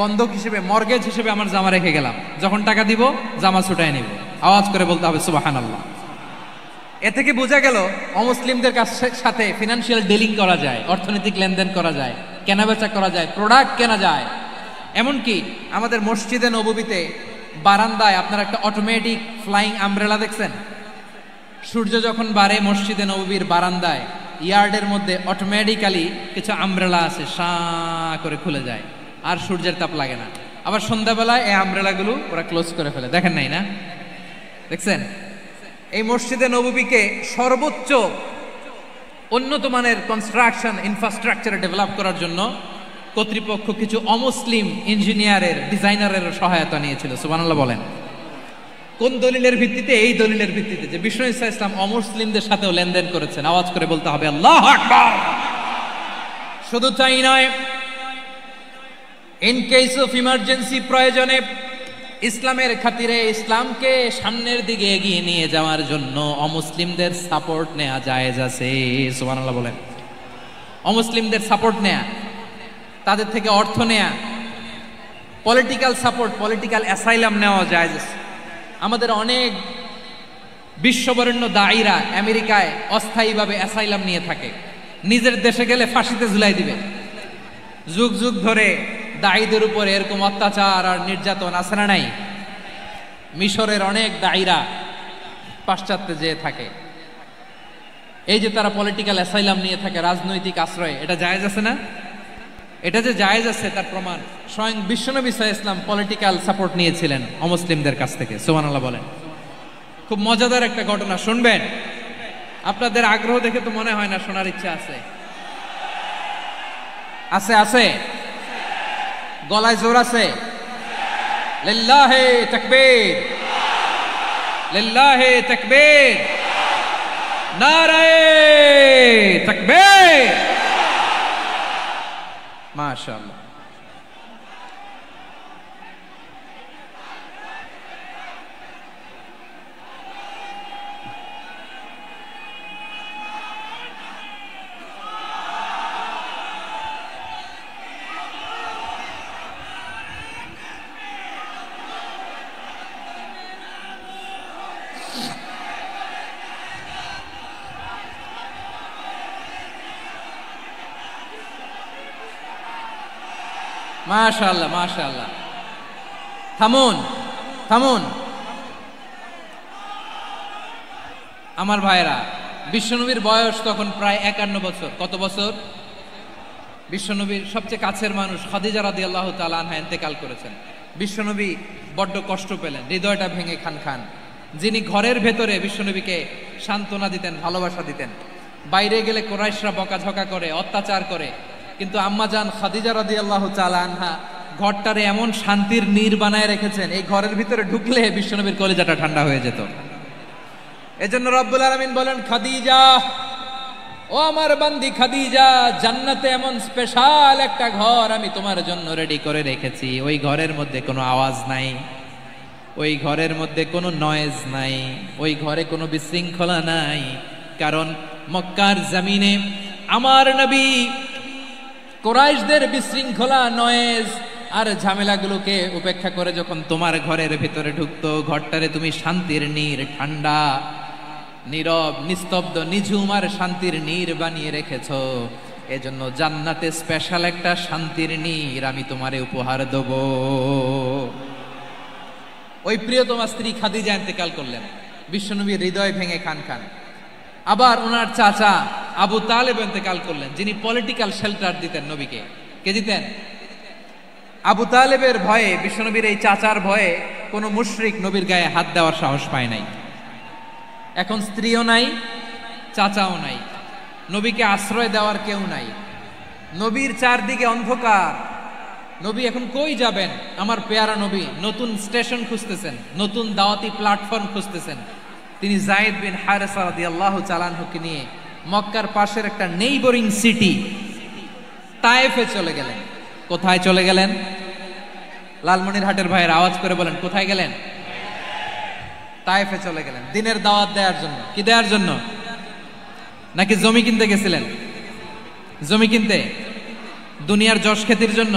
বন্ধক হিসেবে, মর্গেজ হিসেবে আমার জামা রেখে গেলাম, যখন টাকা দিব জামা ছুটায় নিব। আওয়াজ করে বলতে হবে সুবহানাল্লাহ। এ থেকে বোঝা গেল অমুসলিমদের সাথে ফিনান্সিয়াল ডিলিং করা যায়, অর্থনৈতিক লেনদেন করা যায়, কেনাবেচা করা যায়, প্রোডাক্ট কেনা যায়। এমনকি আমাদের মসজিদে নববীতে বারান্দায় আপনারা একটা অটোমেটিক ফ্লাইং আমব্রেলা দেখছেন? সূর্য যখন বাড়ে মসজিদে নববীর বারান্দায়, ইয়ার্ডের মধ্যে অটোমেটিক্যালি কিছু আমব্রেলা আছে, সাঁ করে খুলে যায়, আর সূর্যের তাপ লাগে না। আবার সন্ধ্যাবেলায় এই আমব্রেলাগুলো ওরা ক্লোজ করে ফেলে, দেখেন নাই না? দেখছেন? এই মসজিদে নববীকে সর্বোচ্চ উন্নত মানের কনস্ট্রাকশন ইনফ্রাস্ট্রাকচার ডেভেলপ করার জন্য কর্তৃপক্ষ কিছু অমুসলিম ইঞ্জিনিয়ারের, ডিজাইনারের সহায়তা নিয়েছিল। সুবহানাল্লাহ বলেন। কোন দলিলের ভিত্তিতে? এই দলিলের ভিত্তিতে যে বিষ্ণু ঈসা ইসলাম অমুসলিমদের সাথেও লেনদেন করেছেন। আওয়াজ করে বলতে হবে আল্লাহু আকবার। শুধু তাই নয়, ইন কেস অফ ইমার্জেন্সি, প্রয়োজনে ইসলামের খাতিরে, ইসলামকে সামনের দিকে এগিয়ে নিয়ে যাওয়ার জন্য অমুসলিমদের সাপোর্ট নেওয়া জায়েজ আছে। সুবহানাল্লাহ বলেন। অমুসলিমদের সাপোর্ট নেয়া, তাদের থেকে অর্থ নেয়া, পলিটিক্যাল সাপোর্ট, পলিটিক্যাল অ্যাসাইলাম নেওয়া জায়েজ আছে। আমাদের অনেক বিশ্ববরেণ্য দায়ীরা আমেরিকায় অস্থায়ীভাবে অ্যাসাইলাম নিয়ে থাকে, নিজের দেশে গেলে ফাঁসিতে ঝুলাই দিবে। যুগ যুগ ধরে দায়ীদের উপর এরকম অত্যাচার আর নির্যাতন আছে না নাই? মিশরের অনেক দায়ীরা পাশ্চাত্যে যেয়ে থাকে, এই যে তারা পলিটিক্যাল অ্যাসাইলাম নিয়ে থাকে, রাজনৈতিক আশ্রয়, এটা জায়েজ আছে না? এটা যে জায়েজ আছে তার প্রমাণ স্বয়ং বিশ্বনবী সাল্লাল্লাহু আলাইহি ওয়াসাল্লাম পলিটিক্যাল সাপোর্ট নিয়েছিলেন অমুসলিমদের কাছ থেকে। সুবহানাল্লাহ বলেন। খুব মজাদার একটা ঘটনা শুনবেন, আপনাদের আগ্রহ দেখে তো মনে হয় না শোনার ইচ্ছা আছে। আছে আছে গলায় জোর আছে? লিল্লাহে তাকবীর, লিল্লাহে তাকবীর, নারায়ে তাকবীর। মাশাআল্লাহ। মাশাআল্লাহ, মাশাআল্লাহ। থামুন, থামুন আমার ভাইরা। বিশ্বনবীর বয়স তখন প্রায় 51 বছর। কত বছর? বিশ্বনবীর সবচেয়ে কাছের মানুষ খাদিজা রাদিয়াল্লাহু তাআলা আনহা ইন্তেকাল করেছেন। বিশ্বনবী বড্ড কষ্ট পেলেন, হৃদয়টা ভেঙে খান খান। যিনি ঘরের ভেতরে বিশ্বনবীকে সান্ত্বনা দিতেন, ভালোবাসা দিতেন, বাইরে গেলে কুরাইশরা বকাঝকা করে, অত্যাচার করে, কিন্তু আম্মাজান খাদিজা রাদিয়াল্লাহু তাআলা আনহা ঘরটারে এমন শান্তির নীর বানায় রেখেছেন, এই ঘরের ভিতরে ঢুকলে বিশ্বনবীর কলিজাটা ঠান্ডা হয়ে যেত। এজন্য রব্বুল আলামিন বলেন, খাদিজা, ও আমার বান্দি খাদিজা, জান্নাতে এমন স্পেশাল একটা ঘর আমি তোমার জন্য রেডি করে রেখেছি। ওই ঘরের মধ্যে কোনো আওয়াজ নাই, ওই ঘরের মধ্যে কোনো নয়েজ নাই, ওই ঘরে কোনো বিশৃঙ্খলা নাই। কারণ মক্কার জমিনে আমার নবী কুরাইশদের বিশৃঙ্খলা, নয়েজ আর ঝামেলাগুলোকে উপেক্ষা করে যখন তোমার ঘরের ভিতরে ঢুকতো, ঘরটারে তুমি শান্তির নীর, ঠান্ডা, নীরব, নিস্তব্ধ, নিঝুম আর শান্তির নীর বানিয়ে রেখেছো। এজন্য জান্নাতে স্পেশাল একটা শান্তির নীর আমি তোমারে উপহার দেব। ওই প্রিয়তমা স্ত্রী খাদিজা ইন্তেকাল করলেন, বিশ্বনবীর হৃদয় ভেঙে খান খান। আবার ওনার চাচা আবু তালেব ইন্তেকাল করলেন, যিনি পলিটিক্যাল শেল্টার দিতেন নবীকে। কে দিতেন? আবু তালেবের ভয়ে, বিশ্বনবীর এই চাচার ভয়ে কোনো মুশরিক নবীর গায়ে হাত দেওয়ার সাহস পায় নাই। এখন স্ত্রীও নাই, চাচাও নাই, নবীকে আশ্রয় দেওয়ার কেউ নাই। নবীর চারদিকে অন্ধকার। নবী এখন কই যাবেন? আমার পেয়ারা নবী নতুন স্টেশন খুঁজতেছেন, নতুন দাওয়াতি প্ল্যাটফর্ম খুঁজতেছেন। তিনি যায়েদ বিন হারেসা রাদিয়াল্লাহু তাআলা আনহুকে নিয়ে মক্কার পাশের একটা নেইবরিং সিটি তায়েফে চলে গেলেন। কোথায় চলে গেলেন? লালমনিরহাটের ভাইয়ের আওয়াজ করে বলেন, কোথায় গেলেন? তায়েফে চলে গেলেন দিনের দাওয়াত দেওয়ার জন্য। কি দেওয়ার জন্য? নাকি জমি কিনতে গেছিলেন? জমি কিনতে, দুনিয়ার যশ খ্যাতির জন্য,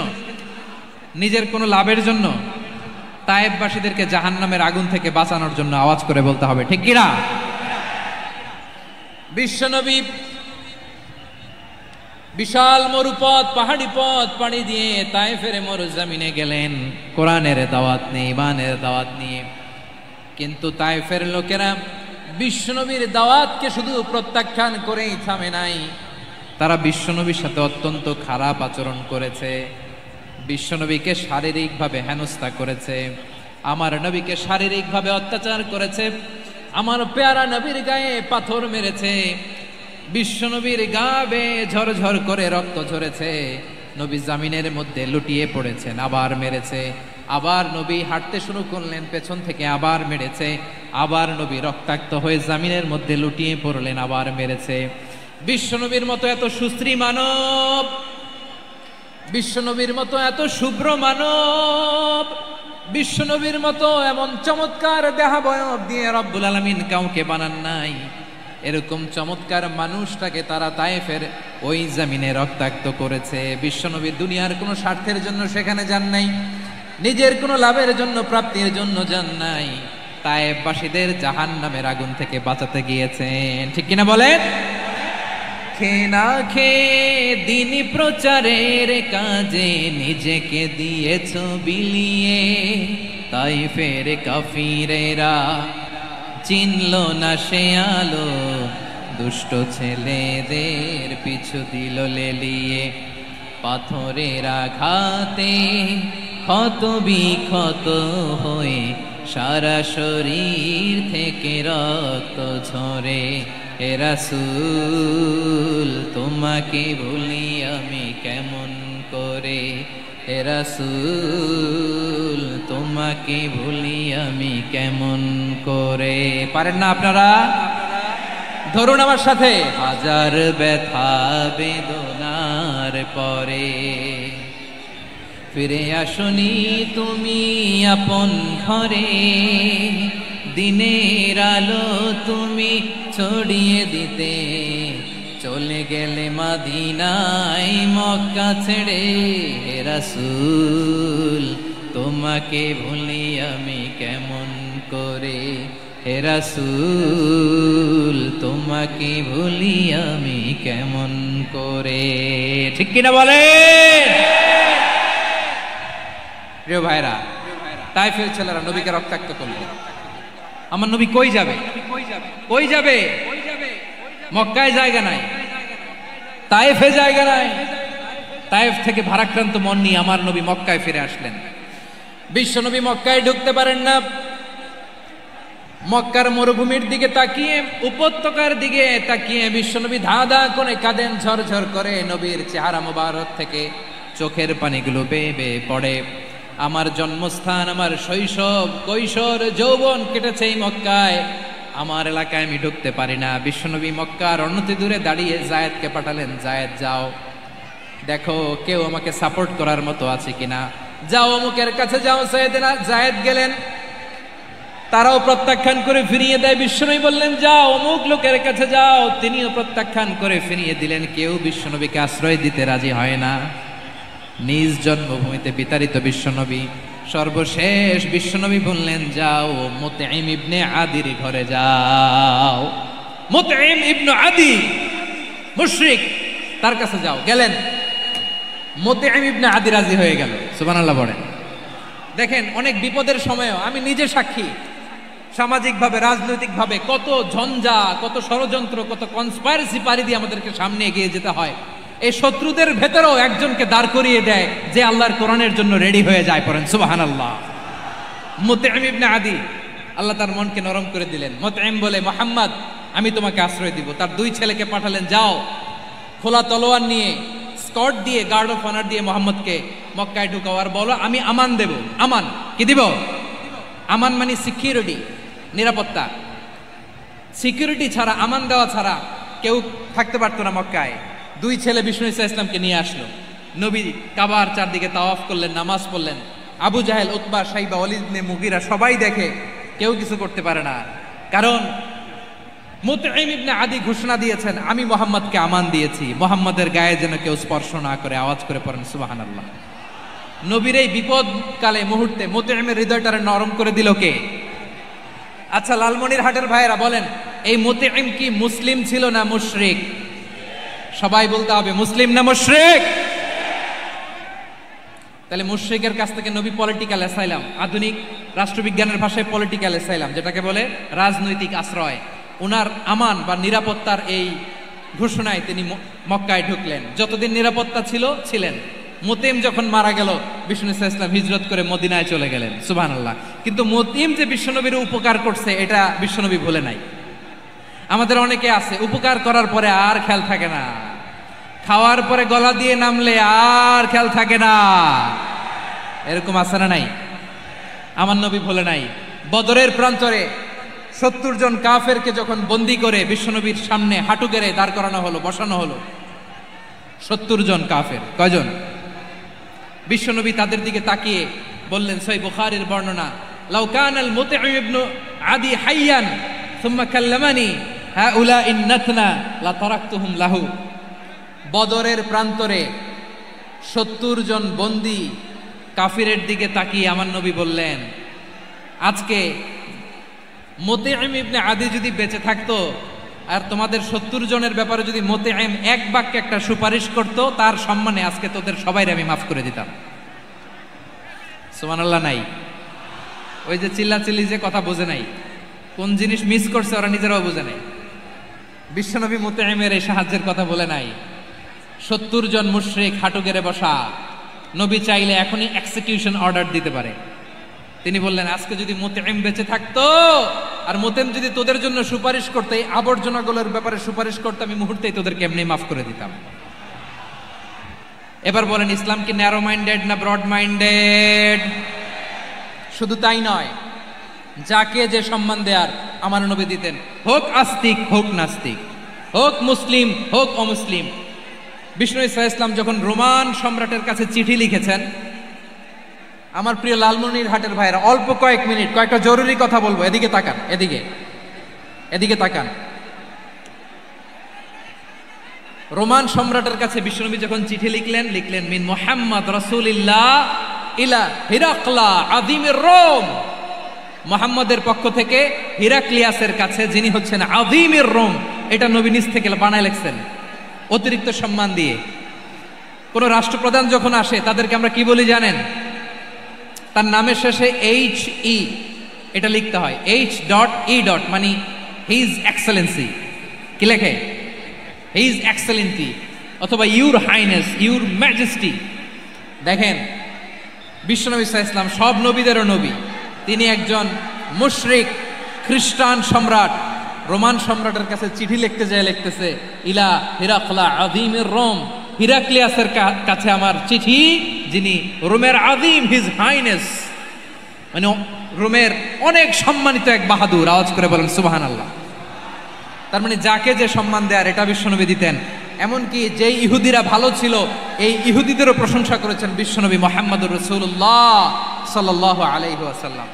নিজের কোনো লাভের জন্য? তায়েফবাসীদেরকে জাহান্নামের আগুন থেকে বাঁচানোর জন্য। আওয়াজ করে বলতে হবে, ঠিক কিনা? বিশ্বনবী বিশাল মরুপথ, পাহাড়ি পথ পাড়ি দিয়ে তায়েফের মরুজমিনে গেলেন কোরআনের দাওয়াত নিয়ে, ইমানের দাওয়াত নিয়ে। কিন্তু তায়েফের লোকেরা বিশ্বনবীর দাওয়াতকে শুধু প্রত্যাখ্যান করেই থামে নাই, তারা বিশ্বনবীর সাথে অত্যন্ত খারাপ আচরণ করেছে। বিশ্বনবীকে শারীরিকভাবে হেনস্থা করেছে, আমার নবীকে শারীরিকভাবে অত্যাচার করেছে, আমার পেয়ারা নবীর গায়ে পাথর মেরেছে, বিশ্বনবীর গা বেয়ে ঝরঝর করে রক্ত ঝরেছে, নবী জামিনের মধ্যে লুটিয়ে পড়েছেন, আবার মেরেছে, আবার নবী হাঁটতে শুরু করলেন, পেছন থেকে আবার মেরেছে, আবার নবী রক্তাক্ত হয়ে জামিনের মধ্যে লুটিয়ে পড়লেন, আবার মেরেছে। বিশ্বনবীর মতো এত সুশ্রী মানব, বিশ্বনবীর মতো এত শুভ্র মানব, বিশ্বনবীর মতো এমন চমৎকার দেহাবয়ব দিয়ে রব্বুল আলামিন কাউকে বানান নাই। এরকম চমৎকার মানুষটাকে তারা তায়েফের ওই জমিনে রক্তাক্ত করেছে। বিশ্বনবী দুনিয়ার কোনো স্বার্থের জন্য সেখানে যান নাই, নিজের কোনো লাভের জন্য, প্রাপ্তির জন্য যান নাই, তায়েফবাসীদের জাহান্নামের আগুন থেকে বাঁচাতে গিয়েছেন। ঠিক কিনা বলেন? খেয়ে না খেয়ে দিন প্রচারের কাজে নিজেকে দিয়েছ বিলিয়ে, তায়েফের কাফিরেরা চিনল না সে আলো, দুষ্ট ছেলেদের পিছু দিল লেলিয়ে, পাথরের আঘাতে ক্ষত বিক্ষত হয়ে সারা শরীর থেকে রক্ত ঝরে। হে রাসূল তোমাকে ভুলি আমি কেমন করে, হে রাসূল তোমাকে ভুলি আমি কেমন করে। পারেন না আপনারা? ধরুন আমার সাথে। হাজার ব্যথা বেদনার পরে ফিরে আসনি তুমি আপন ঘরে, দিনের আলো তুমি ছড়িয়ে দিতে, চলে গেলে মদিনায় মক্কা ছেড়ে। হে রাসূল তোমাকে ভুলি আমি কেমন করে, হে রাসূল তোমাকে ভুলি আমি কেমন করে। ঠিক কিনা বলেন? প্রিয় ভাইরা, তায়েফের ছেলেরা নবীকে রক্তাক্ত করলো। আমার নবী কই যাবে? কই যাবে? মক্কায় জায়গা নাই, তায়েফে জায়গা নাই। তায়েফ থেকে ভারাক্রান্ত মন নিয়ে আমার নবী মক্কায় ফিরে আসলেন। বিশ্ব নবী মক্কায় ঢুকতে পারেন না। মক্কার মরুভূমির দিকে তাকিয়ে, উপত্যকার দিকে তাকিয়ে বিশ্বনবী ধা ধা করে কাঁদেন, ঝরঝর করে। নবীর চেহারা মোবারক থেকে চোখের পানিগুলো বেয়ে বেয়ে পড়ে। আমার জন্মস্থান, আমার শৈশব, কৈশোর, যৌবন কেটেছে এই মক্কায়। আমার এলাকায় আমি ঢুকতে পারি না। বিশ্বনবী মক্কার অনতি দূরে দাঁড়িয়ে জায়েদকে পাঠালেন, জায়েদ যাও দেখো কেউ আমাকে সাপোর্ট করার মতো আছে কিনা, যাও অমুকের কাছে যাও। জায়েদ গেলেন, তারাও প্রত্যাখ্যান করে ফিরিয়ে দেয়। বিশ্বনবী বললেন যাও অমুক লোকের কাছে যাও, তিনিও প্রত্যাখ্যান করে ফিরিয়ে দিলেন। কেউ বিশ্বনবীকে আশ্রয় দিতে রাজি হয় না। নিজ জন্মভূমিতে বিতাড়িত বিশ্বনবী, সর্বশেষ বিশ্বনবী বললেন যাও মুতঈম ইবনে আদির ঘরে যাও। মুতঈম ইবনে আদি মুশরিক, তার কাছে যাও। গেলেন, মুতঈম ইবনে আদি রাজি হয়ে গেল। সুবহানাল্লাহ পড়েন। দেখেন অনেক বিপদের সময়ও আমি নিজে সাক্ষী, সামাজিকভাবে রাজনৈতিকভাবে কত ঝঞ্ঝা, কত ষড়যন্ত্র, কত কনস্পাইরেসি পাড়ি দিয়ে আমাদেরকে সামনে এগিয়ে যেতে হয়। এই শত্রুদের ভেতরেও একজনকে দাঁড় করিয়ে দেয় যে আল্লাহর কোরআনের জন্য রেডি হয়ে যায়। পড়েন সুবহানাল্লাহ। মুতঈম ইবনে আদি, আল্লাহ তার মনকে নরম করে দিলেন। মুতঈম বলে মুহাম্মদ আমি তোমাকে আশ্রয় দিব। তার দুই ছেলেকে পাঠালেন, যাও খোলা তলোয়ার নিয়ে, স্কট দিয়ে, গার্ড অফ অনার দিয়ে মুহাম্মদকে মক্কায় ঢুকাও আর বলো আমি আমান দেব। আমান কি দিব? আমান মানে সিকিউরিটি, নিরাপত্তা। সিকিউরিটি ছাড়া, আমান দেওয়া ছাড়া কেউ থাকতে পারতো না মক্কায়। দুই ছেলে বিষ্ণু ইসা ইসলামকে নিয়ে আসলো। নবী কাবার চারদিকে তাওয়াফ করলেন, নামাজ পড়লেন। আবু জাহেল, উতবা, সাইবা, ওয়ালিদ ইবনে মুগীরা সবাই দেখে, কেউ কিছু করতে পারে না। কারণ মুতঈম ইবনে আদি ঘোষণা দিয়েছেন আমি মুহাম্মদকে আমান দিয়েছি, মুহাম্মদের গায়ে যেন কেউ স্পর্শ না করে। আওয়াজ করে পড়েন সুবহানাল্লাহ। নবীর এই বিপদকালে মুহূর্তে মুতঈমের হৃদয়টারে নরম করে দিল কে? আচ্ছা লালমনির হাটের ভাইয়েরা বলেন, এই মুতঈম কি মুসলিম ছিল না মুশরিক? সবাই বলতে হবে মুসলিম না মুশরিক? তাহলে মুশরিকের কাছ থেকে নবী পলিটিক্যাল অ্যাসাইলাম, আধুনিক রাষ্ট্রবিজ্ঞানের ভাষায় পলিটিক্যাল অ্যাসাইলাম যেটাকে বলে, রাজনৈতিক আশ্রয়, ওনার আমান বা নিরাপত্তার এই ঘোষণায় তিনি মক্কায় ঢুকলেন। যতদিন নিরাপত্তা ছিল ছিলেন। মুতঈম যখন মারা গেল, বিষ্ণু ইসলাম হিজরত করে মদিনায় চলে গেলেন। সুবহানাল্লাহ। কিন্তু মুতঈম যে বিশ্বনবীর উপকার করছে এটা বিশ্বনবী ভুলে নাই। আমাদের অনেকে আছে উপকার করার পরে আর খেয়াল থাকে না, খাওয়ার পরে গলা দিয়ে নামলে আর খেয়াল থাকে না। এরকম আছে না নাই? আমার নবী ভুলে নাই। বদরের প্রান্তরে 70 জন কাফেরকে যখন বন্দী করে বিশ্বনবীর সামনে হাঁটু গেড়ে দাঁড় করানো হলো, বসানো হলো, 70 জন কাফের। কয়জন? বিশ্বনবী তাদের দিকে তাকিয়ে বললেন, সহিহ বুখারীর বর্ণনা, লাউ কানাল মুতঈম ইবনে আদি হাইয়ান সুম্মা কাল্লামানি হাউলাইন নাতনা লা তারাকতুহুম লাহু। বদরের প্রান্তরে 70 জন বন্দী কাফিরের দিকে তাকিয়ে আমার নবী বললেন, আজকে মুতঈম ইবনে আদি যদি বেঁচে থাকতো আর তোমাদের 70 জনের ব্যাপারে যদি মুতঈম এক বাক্যে একটা সুপারিশ করত, তার সম্মানে আজকে তোদের সবাইকে আমি মাফ করে দিতাম। সুবহানাল্লাহ নাই? ওই যে চিল্লাচিল্লি যে কথা বোঝে নাই, কোন জিনিস মিস করছে ওরা নিজেরাও বোঝে নাই। বিশ্বনবী মুতঈমের এই সাহায্যের কথা বলে নাই। 70 জন মুশরিক হাঁটু গেড়ে বসা, নবী চাইলে এখনই এক্সিকিউশন অর্ডার দিতে পারে। তিনি বললেন, আজকে যদি মুতঈম বেঁচে থাকতো আর মুতঈম যদি তোদের জন্য সুপারিশ করতে, এই আবর্জনাগুলোর ব্যাপারে সুপারিশ করতে, আমি মুহূর্তেই তোদেরকে এমনি মাফ করে দিতাম। এবার বলেন ইসলাম কি ন্যারো মাইন্ডেড না ব্রড মাইন্ডেড? শুধু তাই নয়, যাকে যে সম্মান দেয়ার আমার নবী দিতেন, হোক আস্তিক হোক নাস্তিক, হোক মুসলিম হোক অমুসলিম। বিষ্ণু ইসলাম যখন রোমান সম্রাটের কাছে চিঠি লিখেছেন, আমার প্রিয় লালমনিরহাটের ভাইরা, অল্প কয়েক মিনিট কয়েকটা জরুরি কথা বলবো, এদিকে তাকান, এদিকে তাকান। রোমান সম্রাটের কাছে বিশ্বনবী যখন চিঠি লিখলেন মিন মুহাম্মদ রাসূলিল্লাহ ইলা হিরাকলা আযীমির রোম, মুহাম্মদের পক্ষ থেকে হিরাক্লিয়াসের কাছে, যিনি হচ্ছেন আযীমির রোম। এটা নবী নিজ থেকে বানায় লিখছেন অতিরিক্ত সম্মান দিয়ে। কোন রাষ্ট্রপ্রধান যখন আসে তাদেরকে আমরা কি বলি জানেন? তার নামের শেষে HE এটা লিখতে হয়, H.E. মানে হিজ এক্সেলেন্সি। কি লেখে? হিজ এক্সেলেন্সি, অথবা ইউর হাইনেস, ইউর ম্যাজেস্টি। দেখেন, বিশ্বনবী সাল্লাল্লাহু আলাইহি ওয়াসাল্লাম সব নবীদেরও নবী, তিনি একজন মুশরিক খ্রিস্টান সম্রাট রোমান সম্রাটের কাছে চিঠি লিখতে যায়, লিখতেছে ইলা হিরাকলা আযীমির রোম, হিরাক্লিয়াসের কাছে আমার চিঠি, যিনি রোমের আযীম, হিজ হাইনেস, মানে রোমের অনেক সম্মানিত এক বাহাদুর। আওয়াজ করে বলেন সুবহানাল্লাহ। তার মানে যাকে যে সম্মান দেয়ার এটা বিশ্বনবী দিতেন। এমনকি যেই ইহুদিরা ভালো ছিল, এই ইহুদিদেরও প্রশংসা করেছেন বিশ্বনবী মুহাম্মদুর রাসূলুল্লাহ সাল্লাল্লাহু আলাইহি ওয়াসাল্লাম।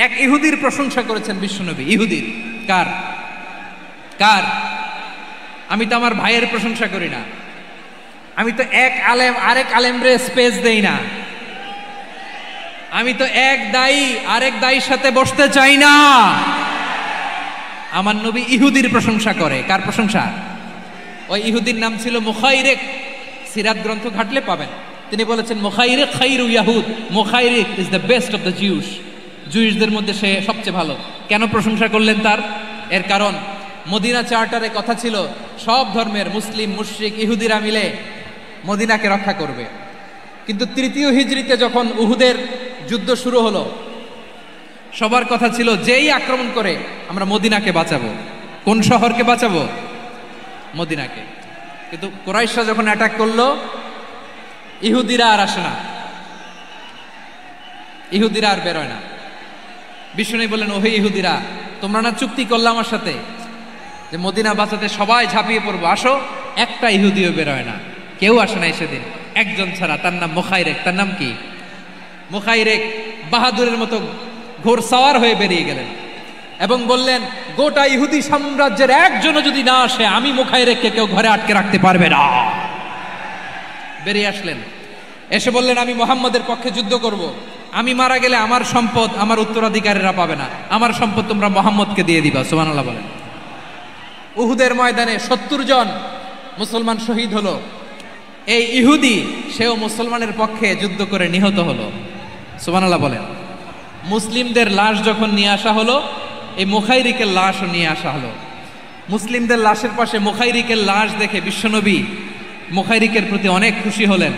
এক ইহুদির প্রশংসা করেছেন বিশ্বনবী। ইহুদির কার? আমি তো আমার ভাইয়ের প্রশংসা করি না, আমি তো এক আলেম আরেক আলেমরে স্পেস দেই না, আমি তো এক দায়ী আরেক দায়ীর সাথে বসতে চাই না। আমার নবী ইহুদির প্রশংসা করে। কার প্রশংসা? ওই ইহুদির নাম ছিল মুখাইরেক। সিরাত গ্রন্থ ঘাটলে পাবেন। তিনি বলেছেন মুখাইরেক খাইরু ইয়াহুদ, Mukhayriq is the best of the Jews. জুইশদের মধ্যে সে সবচেয়ে ভালো। কেন প্রশংসা করলেন তার? এর কারণ মদিনা চার্টারে কথা ছিল সব ধর্মের মুসলিম, মুশরিক, ইহুদিরা মিলে মদিনাকে রক্ষা করবে। কিন্তু তৃতীয় হিজরিতে যখন উহুদের যুদ্ধ শুরু হলো, সবার কথা ছিল যেই আক্রমণ করে আমরা মদিনাকে বাঁচাবো। কোন শহরকে বাঁচাবো? মদিনাকে। কিন্তু কুরাইশরা যখন অ্যাটাক করলো, ইহুদিরা আর আসে না, ইহুদিরা আর বেরোয় না। বিষ্ণু বললেন, ওহে ইহুদিরা, তোমরা না চুক্তি করলে আমার সাথে যে মদিনা বাঁচাতে সবাই ঝাঁপিয়ে পড়বো, আসো। একটা ইহুদিও বেরোয় না, কেউ আসে নাই সেদিন, একজন ছাড়া। তার নাম মুখাইরেক। তার নাম কি? মুখাইরেক বাহাদুরের মতো ঘোড়সাওয়ার হয়ে বেরিয়ে গেলেন এবং বললেন, গোটা ইহুদি সাম্রাজ্যের একজনও যদি না আসে, আমি মুখাইরেককে কেউ ঘরে আটকে রাখতে পারবে না। বেরিয়ে আসলেন, এসে বললেন, আমি মুহাম্মদের পক্ষে যুদ্ধ করব। আমি মারা গেলে আমার সম্পদ আমার উত্তরাধিকারীরা পাবে না, আমার সম্পদ তোমরা মুহাম্মদকে দিয়ে দিবা। সুবহানাল্লাহ বলেন। উহুদের ময়দানে 70 জন মুসলমান শহীদ হলো। এই ইহুদি, সেও মুসলমানের পক্ষে যুদ্ধ করে নিহত হলো। সুবহানাল্লাহ বলেন। মুসলিমদের লাশ যখন নিয়ে আসা হলো, এই মুখাইরিকের লাশও নিয়ে আসা হলো। মুসলিমদের লাশের পাশে মুখাইরিকের লাশ দেখে বিশ্বনবী মুখাইরিকের প্রতি অনেক খুশি হলেন।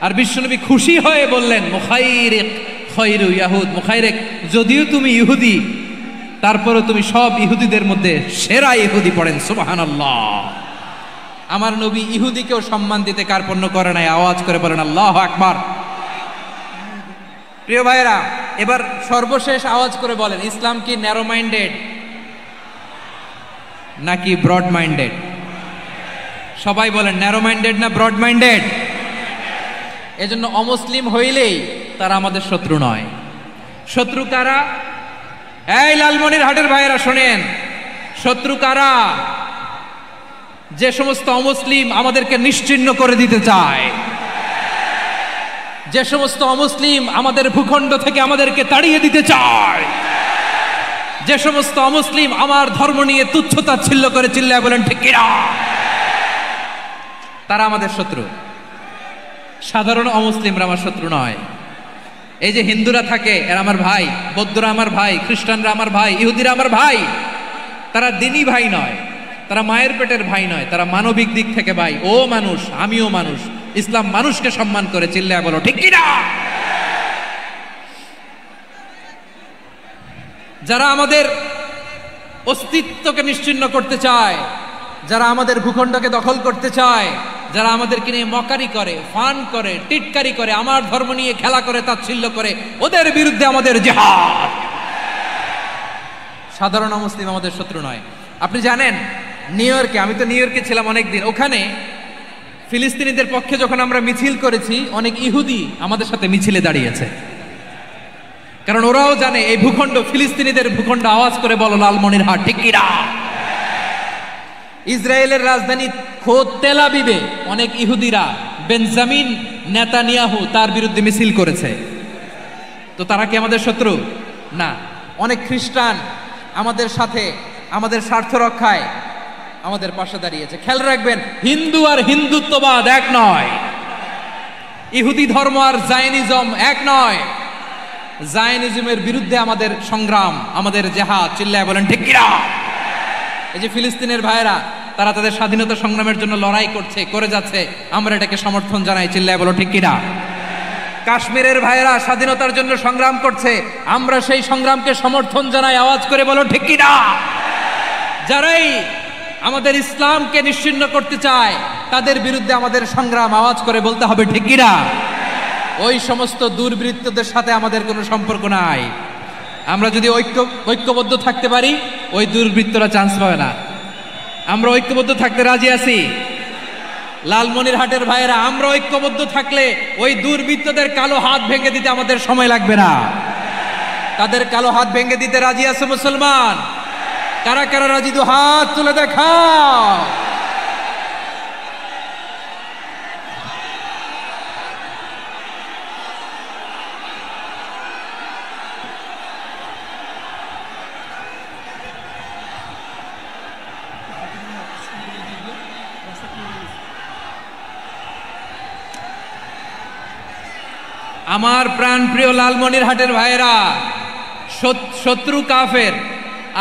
আর বিশ্বনবী খুশি হয়ে বললেন, মুখাইরিক খায়রু ইয়াহুদ, মুখাইরিক যদিও তুমি ইহুদি, তারপরে তুমি সব ইহুদিদের মধ্যে সেরা ইহুদি। পড়েন সুবহানাল্লাহ। আমার নবী ইহুদিকেও সম্মান দিতে কার্পণ্য করে নাই। আওয়াজ করে বলেন আল্লাহু আকবার। প্রিয় ভাইরা, এবার সর্বশেষ আওয়াজ করে বলেন, ইসলাম কি ন্যারো মাইন্ডেড নাকি ব্রড মাইন্ডেড? সবাই বলেন, ন্যারো মাইন্ডেড না ব্রড মাইন্ডেড? এজন্য অমুসলিম হইলেই তারা আমাদের শত্রু নয়। শত্রু কারা? এই লালমনিরহাটের ভাইয়েরা শোনেন, শত্রু কারা? যে সমস্ত অমুসলিম আমাদেরকে নিশ্চিহ্ন করে দিতে চায়, যে সমস্ত অমুসলিম আমাদের ভূখণ্ড থেকে আমাদেরকে তাড়িয়ে দিতে চায়, যে সমস্ত অমুসলিম আমার ধর্ম নিয়ে তুচ্ছতাচ্ছিল্য করে চিল্লায় বলেন ঠিক কিনা, তারা আমাদের শত্রু। সাধারণ অমুসলিমরা আমার শত্রু নয়। এই যে হিন্দুরা থাকে, এরা আমার ভাই, বৌদ্ধরা আমার ভাই, খ্রিস্টানরা আমার ভাই, ইহুদিরা আমার ভাই। তারা দিনই ভাই নয়, তারা মায়ের পেটের ভাই নয়, তারা মানবিক দিক থেকে ভাই। ও মানুষ, আমিও মানুষ। ইসলাম মানুষকে সম্মান করে, চিল্লায় বলো ঠিক কিনা। যারা আমাদের অস্তিত্বকে নিশ্চিহ্ন করতে চায়, যারা আমাদের ভূখণ্ডকে দখল করতে চায়, যারা আমাদেরকে নিয়ে মকারি করে, ফান করে, টিটকারি করে, আমার ধর্ম নিয়ে খেলা করে, তাচ্ছিল্য করে, ওদের বিরুদ্ধে আমাদের জিহাদ। সাধারণ মুসলিম আমাদের শত্রু নয়। আপনি জানেন নিউ ইয়র্কে, আমি তো নিউ ইয়র্কে ছিলাম অনেকদিন, ওখানে ফিলিস্তিনিদের পক্ষে যখন আমরা মিছিল করেছি, অনেক ইহুদি আমাদের সাথে মিছিলে দাঁড়িয়েছে। কারণ ওরাও জানে এই ভূখণ্ড ফিলিস্তিনিদের ভূখণ্ড। আওয়াজ করে বলো লালমনিরহাট, ঠিক কি না? ইসরায়েলের রাজধানী খোদ তেল আবিবে অনেক ইহুদিরা বেঞ্জামিন নেতানিয়াহু তার বিরুদ্ধে মিছিল করেছে। তো তারা কি আমাদের শত্রু? না। অনেক খ্রিস্টান আমাদের সাথে, আমাদের স্বার্থ রক্ষায় আমাদের পাশে দাঁড়িয়েছে। খেয়াল রাখবেন, হিন্দু আর হিন্দুত্ববাদ এক নয়, ইহুদি ধর্ম আর জায়নিজম এক নয়। জায়নিজমের বিরুদ্ধে আমাদের সংগ্রাম, আমাদের জেহাদ। চিল্লায় বলেন ঠিক কিনা? এই যে ফিলিস্তিনের ভাইয়েরা, তারা তাদের স্বাধীনতা সংগ্রামের জন্য লড়াই করছে, করে যাচ্ছে, আমরা এটাকে সমর্থন জানাই। চিল্লায় বলো ঠিক কিনা? কাশ্মীরের ভাইয়েরা স্বাধীনতার জন্য সংগ্রাম করছে, আমরা সেই সংগ্রামকে সমর্থন জানাই। আওয়াজ করে বলো ঠিক কিনা? যারাই আমাদের ইসলামকে নিশ্চিহ্ন করতে চায়, তাদের বিরুদ্ধে আমাদের সংগ্রাম। আওয়াজ করে বলতে হবে ঠিক কিনা? ওই সমস্ত দুর্বৃত্তদের সাথে আমাদের কোনো সম্পর্ক নাই। আমরা যদি ঐক্যবদ্ধ থাকতে পারি, ওই দুর্বৃত্তরা চান্স পাবে না। আমরা ঐক্যবদ্ধ থাকতে রাজি আছি। লালমনিরহাটের ভাইয়েরা, আমরা ঐক্যবদ্ধ থাকলে ওই দুর্বৃত্তদের কালো হাত ভেঙে দিতে আমাদের সময় লাগবে না। তাদের কালো হাত ভেঙে দিতে রাজি আছে মুসলমান? কারা কারা রাজি? দু হাত তুলে দেখাও। আমার প্রাণ প্রিয় লালমনিরহাটের ভাইয়েরা, শত্রু কাফের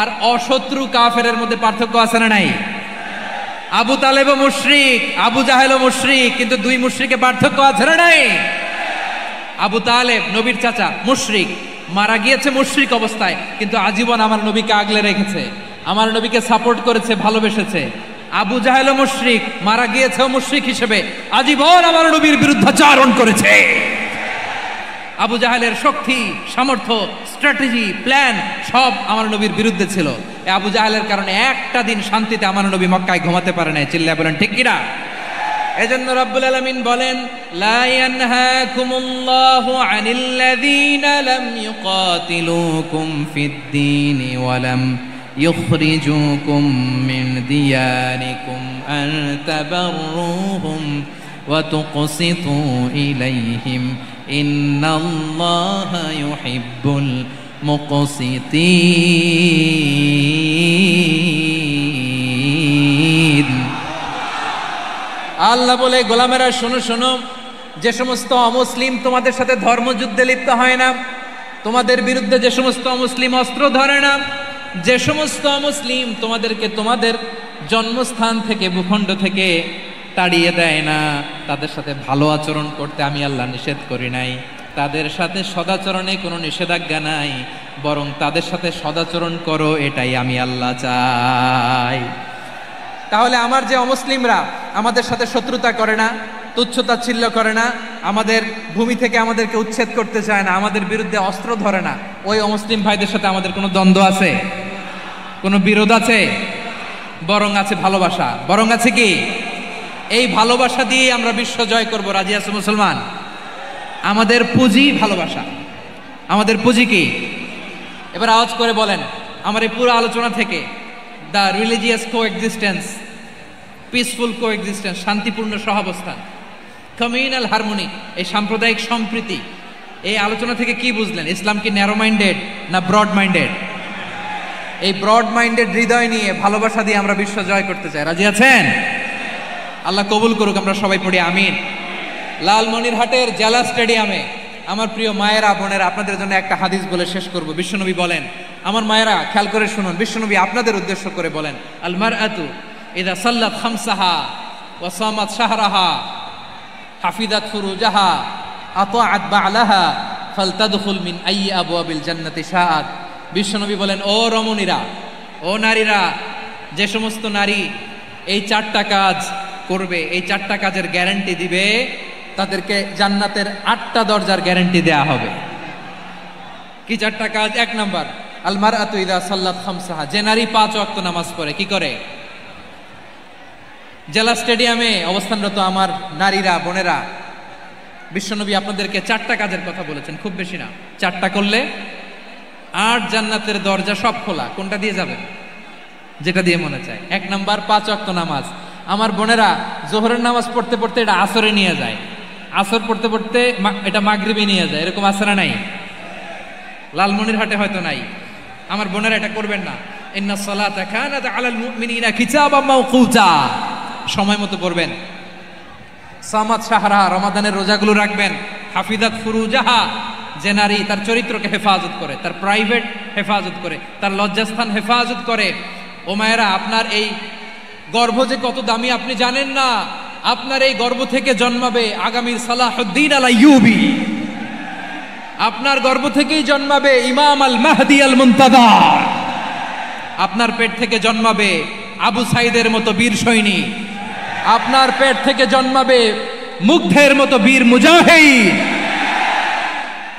আর অশত্রু কাফেরের মধ্যে পার্থক্য আছে না নাই? আবু তালেবও মুশরিক, আবু জাহেলও মুশরিক, কিন্তু দুই মুশরিকে পার্থক্য আছে না নাই? আবু তালেব নবীর চাচা, মুশরিক, মারা গিয়েছে মুশরিক অবস্থায়, কিন্তু আজীবন আমার নবীকে আগলে রেখেছে, আমার নবীকে সাপোর্ট করেছে, ভালোবেসেছে। আবু জাহেলও মুশরিক, মারা গিয়েছেও মুশরিক হিসেবে, আজীবন আমার নবীর বিরুদ্ধাচারণ করেছে। আবু জাহেলের শক্তি, সামর্থ্য, স্ট্র্যাটেজি, প্ল্যান সব আমার নবীর বিরুদ্ধে ছিল। আবু জাহেলের কারণে একটা দিন শান্তিতে আমার নবী মক্কায় ঘুমাতে পারে নাই। চিল্লায় বলেন ঠিক কিনা? এজন্য রব্বুল আলামিন বলেন, লা ইয়ানহাকুমুল্লাহু আনিল্লাযীনা লাম ইউকাতিলুকুম ফিদ-দীনি ওয়া লাম ইখরিজুকুম মিন দিয়ারিকুম আন তাবাররুহুম ওয়া তুকসিতু ইলাইহিম ইন্নাল্লাহা ইউহিব্বুল মুকসিতিন। আল্লাহ বলে, গোলামেরা শোনো শোনো, যে সমস্ত অমুসলিম তোমাদের সাথে ধর্মযুদ্ধে লিপ্ত হয় না, তোমাদের বিরুদ্ধে যে সমস্ত অমুসলিম অস্ত্র ধরে না, যে সমস্ত অমুসলিম তোমাদেরকে তোমাদের জন্মস্থান থেকে, ভূখণ্ড থেকে তাড়িয়ে দেয় না, তাদের সাথে ভালো আচরণ করতে আমি আল্লাহ নিষেধ করি নাই। তাদের সাথে সদাচরণে কোনো নিষেধাজ্ঞা নাই, বরং তাদের সাথে সদাচরণ করো, এটাই আমি আল্লাহ চাই। তাহলে আমার যে অমুসলিমরা আমাদের সাথে শত্রুতা করে না, তুচ্ছতাচ্ছিল্য করে না, আমাদের ভূমি থেকে আমাদেরকে উচ্ছেদ করতে চায় না, আমাদের বিরুদ্ধে অস্ত্র ধরে না, ওই অমুসলিম ভাইদের সাথে আমাদের কোনো দ্বন্দ্ব আছে? কোনো বিরোধ আছে? বরং আছে ভালোবাসা। বরং আছে কি? এই ভালোবাসা দিয়ে আমরা বিশ্ব জয় করব। রাজি আছে মুসলমান? আমাদের পুঁজি ভালোবাসা। আমাদের পুঁজি কি? এবার আওয়াজ করে বলেন, আমার এই পুরো আলোচনা থেকে the religious coexistence, peaceful coexistence, শান্তিপূর্ণ সহাবস্থান, কমিউনাল হারমোনি, এই সাম্প্রদায়িক সম্প্রীতি, এই আলোচনা থেকে কি বুঝলেন? ইসলাম কি ন্যারো মাইন্ডেড না ব্রড মাইন্ডেড? এই ব্রড মাইন্ডেড হৃদয় নিয়ে, ভালোবাসা দিয়ে আমরা বিশ্ব জয় করতে চাই। রাজি আছেন? আল্লাহ কবুল করুক। আমরা সবাই পড়ি আমিন। লালমনিরহাটের জেলা স্টেডিয়ামে আমার প্রিয় মায়েরা, বোনেরা, আপনাদের জন্য একটা হাদিস বলে শেষ করব। বিশ্বনবী বলেন, আমার মায়েরা খেয়াল করে শুনুন, বিশ্বনবী আপনাদের উদ্দেশ্য করে বলেন, আল মারআতু ইযা সাল্লাত খামসাহা ওয়া সামাত শাহরাহা হাফিজাত ফুরুজাহা আতাআত বা'লাহা ফালতাদখুল মিন আইয়ি আবওয়াবিল জান্নাতি শাআত। বিশ্বনবী বলেন, ও রমণীরা, ও নারীরা, যে সমস্ত নারী এই চারটা কাজ করবে, এই 4টা কাজের গ্যারান্টি দিবে, তাদেরকে জান্নাতের 8টা দরজার গ্যারান্টি দেয়া হবে। কি 4টা কাজ? 1 নাম্বার, আল মারআতু ইযা সাল্লাত খামসাহা, যে নারী 5 ওয়াক্ত নামাজ পড়ে। কি করে? জেলা স্টেডিয়ামে অবস্থানরত আমার নারীরা, বোনেরা, বিশ্বনবী আপনাদেরকে 4টা কাজের কথা বলেছেন, খুব বেশি না। 4টা করলে 8 জান্নাতের দরজা সব খোলা। কোনটা দিয়ে যাবেন? যেটা দিয়ে মনে চায়। 1 নাম্বার 5 ওয়াক্ত নামাজ। আমার বোনেরা জোহরের নামাজ পড়তে পড়তে এটা আসরে নিয়ে যায়, আসর পড়তে পড়তে এটা মাগরিবে নিয়ে যায়। এরকম আসরা নাই? লালমনিরহাটে হয়তো নাই। আমার বোনেরা এটা করবেন না। ইন্নাস সালাতা কানাত আলাল মুমিনিনা কিতাবাম মাওকুতা, সময় মতো পড়বেন। সামাত শাহরা, রমাদানের রোজাগুলো রাখবেন। হাফিজাত ফুরুজাহা, যে নারী তার চরিত্রকে হেফাজত করে, তার প্রাইভেট হেফাজত করে, তার লজ্জাস্থান হেফাজত করে। ও মায়েরা, আপনার এই গর্ভ যে কত দামি আপনি জানেন না। আপনার এই গর্ভ থেকে জন্মাবে আগামীর সালাহুদ্দিন আল আইয়ুবী। আপনার গর্ভ থেকেই জন্মাবে ইমাম আল মাহদি আল মুনতাজার। আপনার পেট থেকে জন্মাবে আবু সাইদের মতো বীর সৈনিক। আপনার পেট থেকে জন্মাবে মুগ্ধের মতো বীর মুজাহিদ।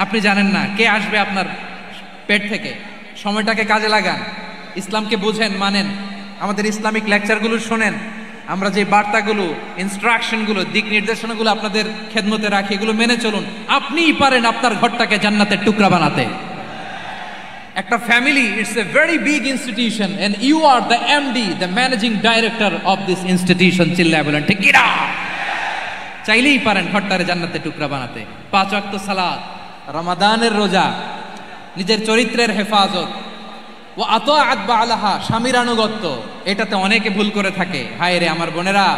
আপনি জানেন না কে আসবে আপনার পেট থেকে। সময়টাকে কাজে লাগান, ইসলামকে বুঝেন, মানেন, আমাদের ইসলামিক লেকচারগুলো শোনেন। আমরা যে বার্তাগুলো, ইনস্ট্রাকশনগুলো, দিক নির্দেশনাগুলো আপনাদের খেদমতে রাখি, এগুলো মেনে চলুন। আপনিই পারেন আপনার ঘরটাকে জান্নাতের টুকরা বানাতে। একটা family, it's a very big institution and you are the MD, the managing director of this institution. চিল্লায় বলেন ঠিক কিনা? চাইলেই পারেন ঘরটারে জান্নাতের টুকরা বানাতে। 5 ওয়াক্ত সালাত, রমাদানের রোজা, নিজের চরিত্রের হেফাজত, ও আতাআত বালাহা, স্বামীর আনুগত্য। এটাতে অনেকে ভুল করে থাকে। হায় রে আমার বোনেরা,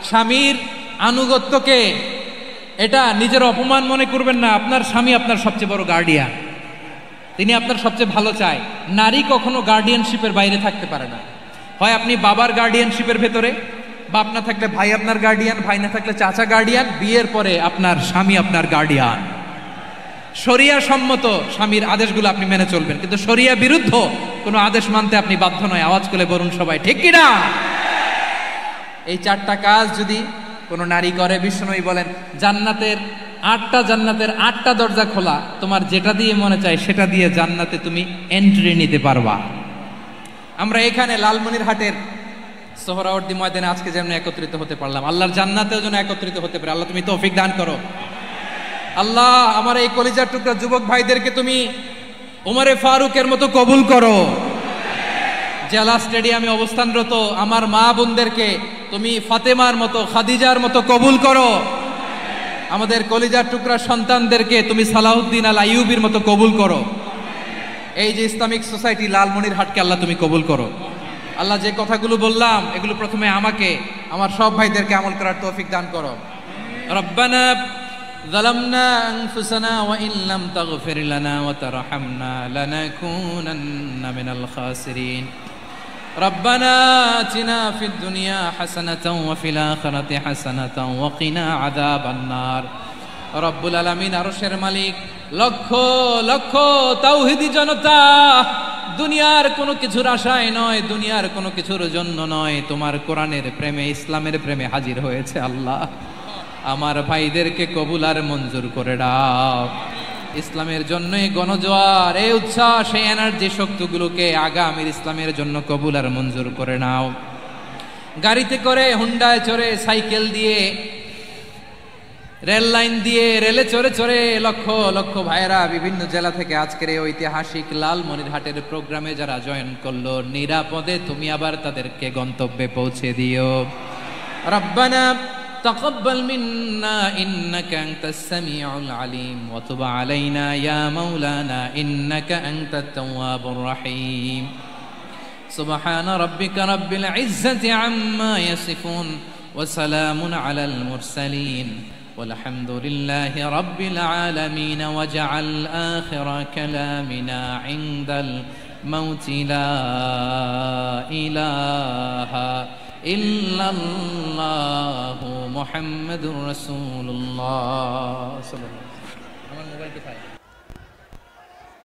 স্বামীর আনুগত্যকে এটা নিজের অপমান মনে করবেন না। আপনার স্বামী আপনার সবচেয়ে বড় গার্ডিয়ান, তিনি আপনার সবচেয়ে ভালো চায়। নারী কখনো গার্ডিয়ানশিপের বাইরে থাকতে পারে না। হয় আপনি বাবার গার্ডিয়ানশিপের ভেতরে, বাপ না থাকলে ভাই আপনার গার্ডিয়ান, ভাই না থাকলে চাচা গার্ডিয়ান, বিয়ের পরে আপনার স্বামী আপনার গার্ডিয়ান। শরিয়া সম্মত স্বামীর আদেশগুলো আপনি মেনে চলবেন, কিন্তু শরিয়া বিরুদ্ধ কোনো আদেশ মানতে আপনি বাধ্য নয়। আওয়াজ করে বলুন সবাই ঠিক কিনা? এই 4টা কাজ যদি কোনো নারী করে, বিশ্বনবী বলেন জান্নাতের 8টা দরজা খোলা। তোমার যেটা দিয়ে মনে চায় সেটা দিয়ে জান্নাতে তুমি এন্ট্রি নিতে পারবা। আমরা এখানে লালমনিরহাটের সোহরাওয়ার্দী ময়দানে আজকে যেমন একত্রিত হতে পারলাম, আল্লাহর জান্নাতেও যেন একত্রিত হতে পারে। আল্লাহ তুমি তৌফিক দান করো। আল্লাহ আমার এই কলিজার টুকরা যুবক ভাইদেরকে তুমি ওমরে ফারুকের মতো কবুল করো। জেলা স্টেডিয়ামে অবস্থানরত আমার মা বোনদেরকে তুমি ফাতেমার মতো, খাদিজার মতো কবুল করো। আমাদের কলিজার টুকরা সন্তানদেরকে তুমি সালাহুদ্দিন আল আইয়ুবীর মতো কবুল করো। এই যে ইসলামিক সোসাইটি লালমনিরহাটকে আল্লাহ তুমি কবুল করো। আল্লাহ যে কথাগুলো বললাম এগুলো প্রথমে আমাকে, আমার সব ভাইদেরকে আমল করার তৌফিক দান করো। রব্বানা ظلمنا أنفسنا وإن لم تغفر لنا وترحمنا لنكونن من الخاسرين ربنا آتنا في الدنيا حسنة وفي الآخرة حسنة وقنا عذاب النار রব্বুল আলামিন আরশের মালিক, লক্ষ লক্ষ তাওহীদি জনতা দুনিয়ার কোনো কিছুর আশায় নয়, দুনিয়ার কোনো কিছুর জন্য নয়, তোমার কোরআনের প্রেমে, ইসলামের প্রেমে হাজির হয়েছে। আল্লাহ আমার ভাইদেরকে কবুল আর মঞ্জুর করে দাও। ইসলামের জন্য এই গণজোয়ার, এই উচ্ছ্বাস, এই এনার্জি শক্তিগুলোকে আগামীর ইসলামের জন্য কবুল আর মঞ্জুর করে নাও। গাড়িতে করে, হুন্ডায় চড়ে, সাইকেল দিয়ে, রেল লাইন দিয়ে, রেলে চড়ে চড়ে লক্ষ লক্ষ ভাইয়েরা বিভিন্ন জেলা থেকে আজকের এই ঐতিহাসিক লালমনিরহাটের প্রোগ্রামে যারা জয়েন করলো, নিরাপদে তুমি আবার তাদেরকে গন্তব্যে পৌঁছে দিও। রব্বানা تقبل منا إنك أنت السميع العليم وتب علينا يا مولانا إنك أنت التواب الرحيم سبحان ربك رب العزة عما يصفون وسلام على المرسلين والحمد لله رب العالمين واجعل آخر كلامنا عند الموت لا إله ইল্লাল্লাহু মুহাম্মাদুর রাসূলুল্লাহ সাল্লাল্লাহু আলাইহি ওয়াসাল্লাম। আমার মোবাইল কোথায়?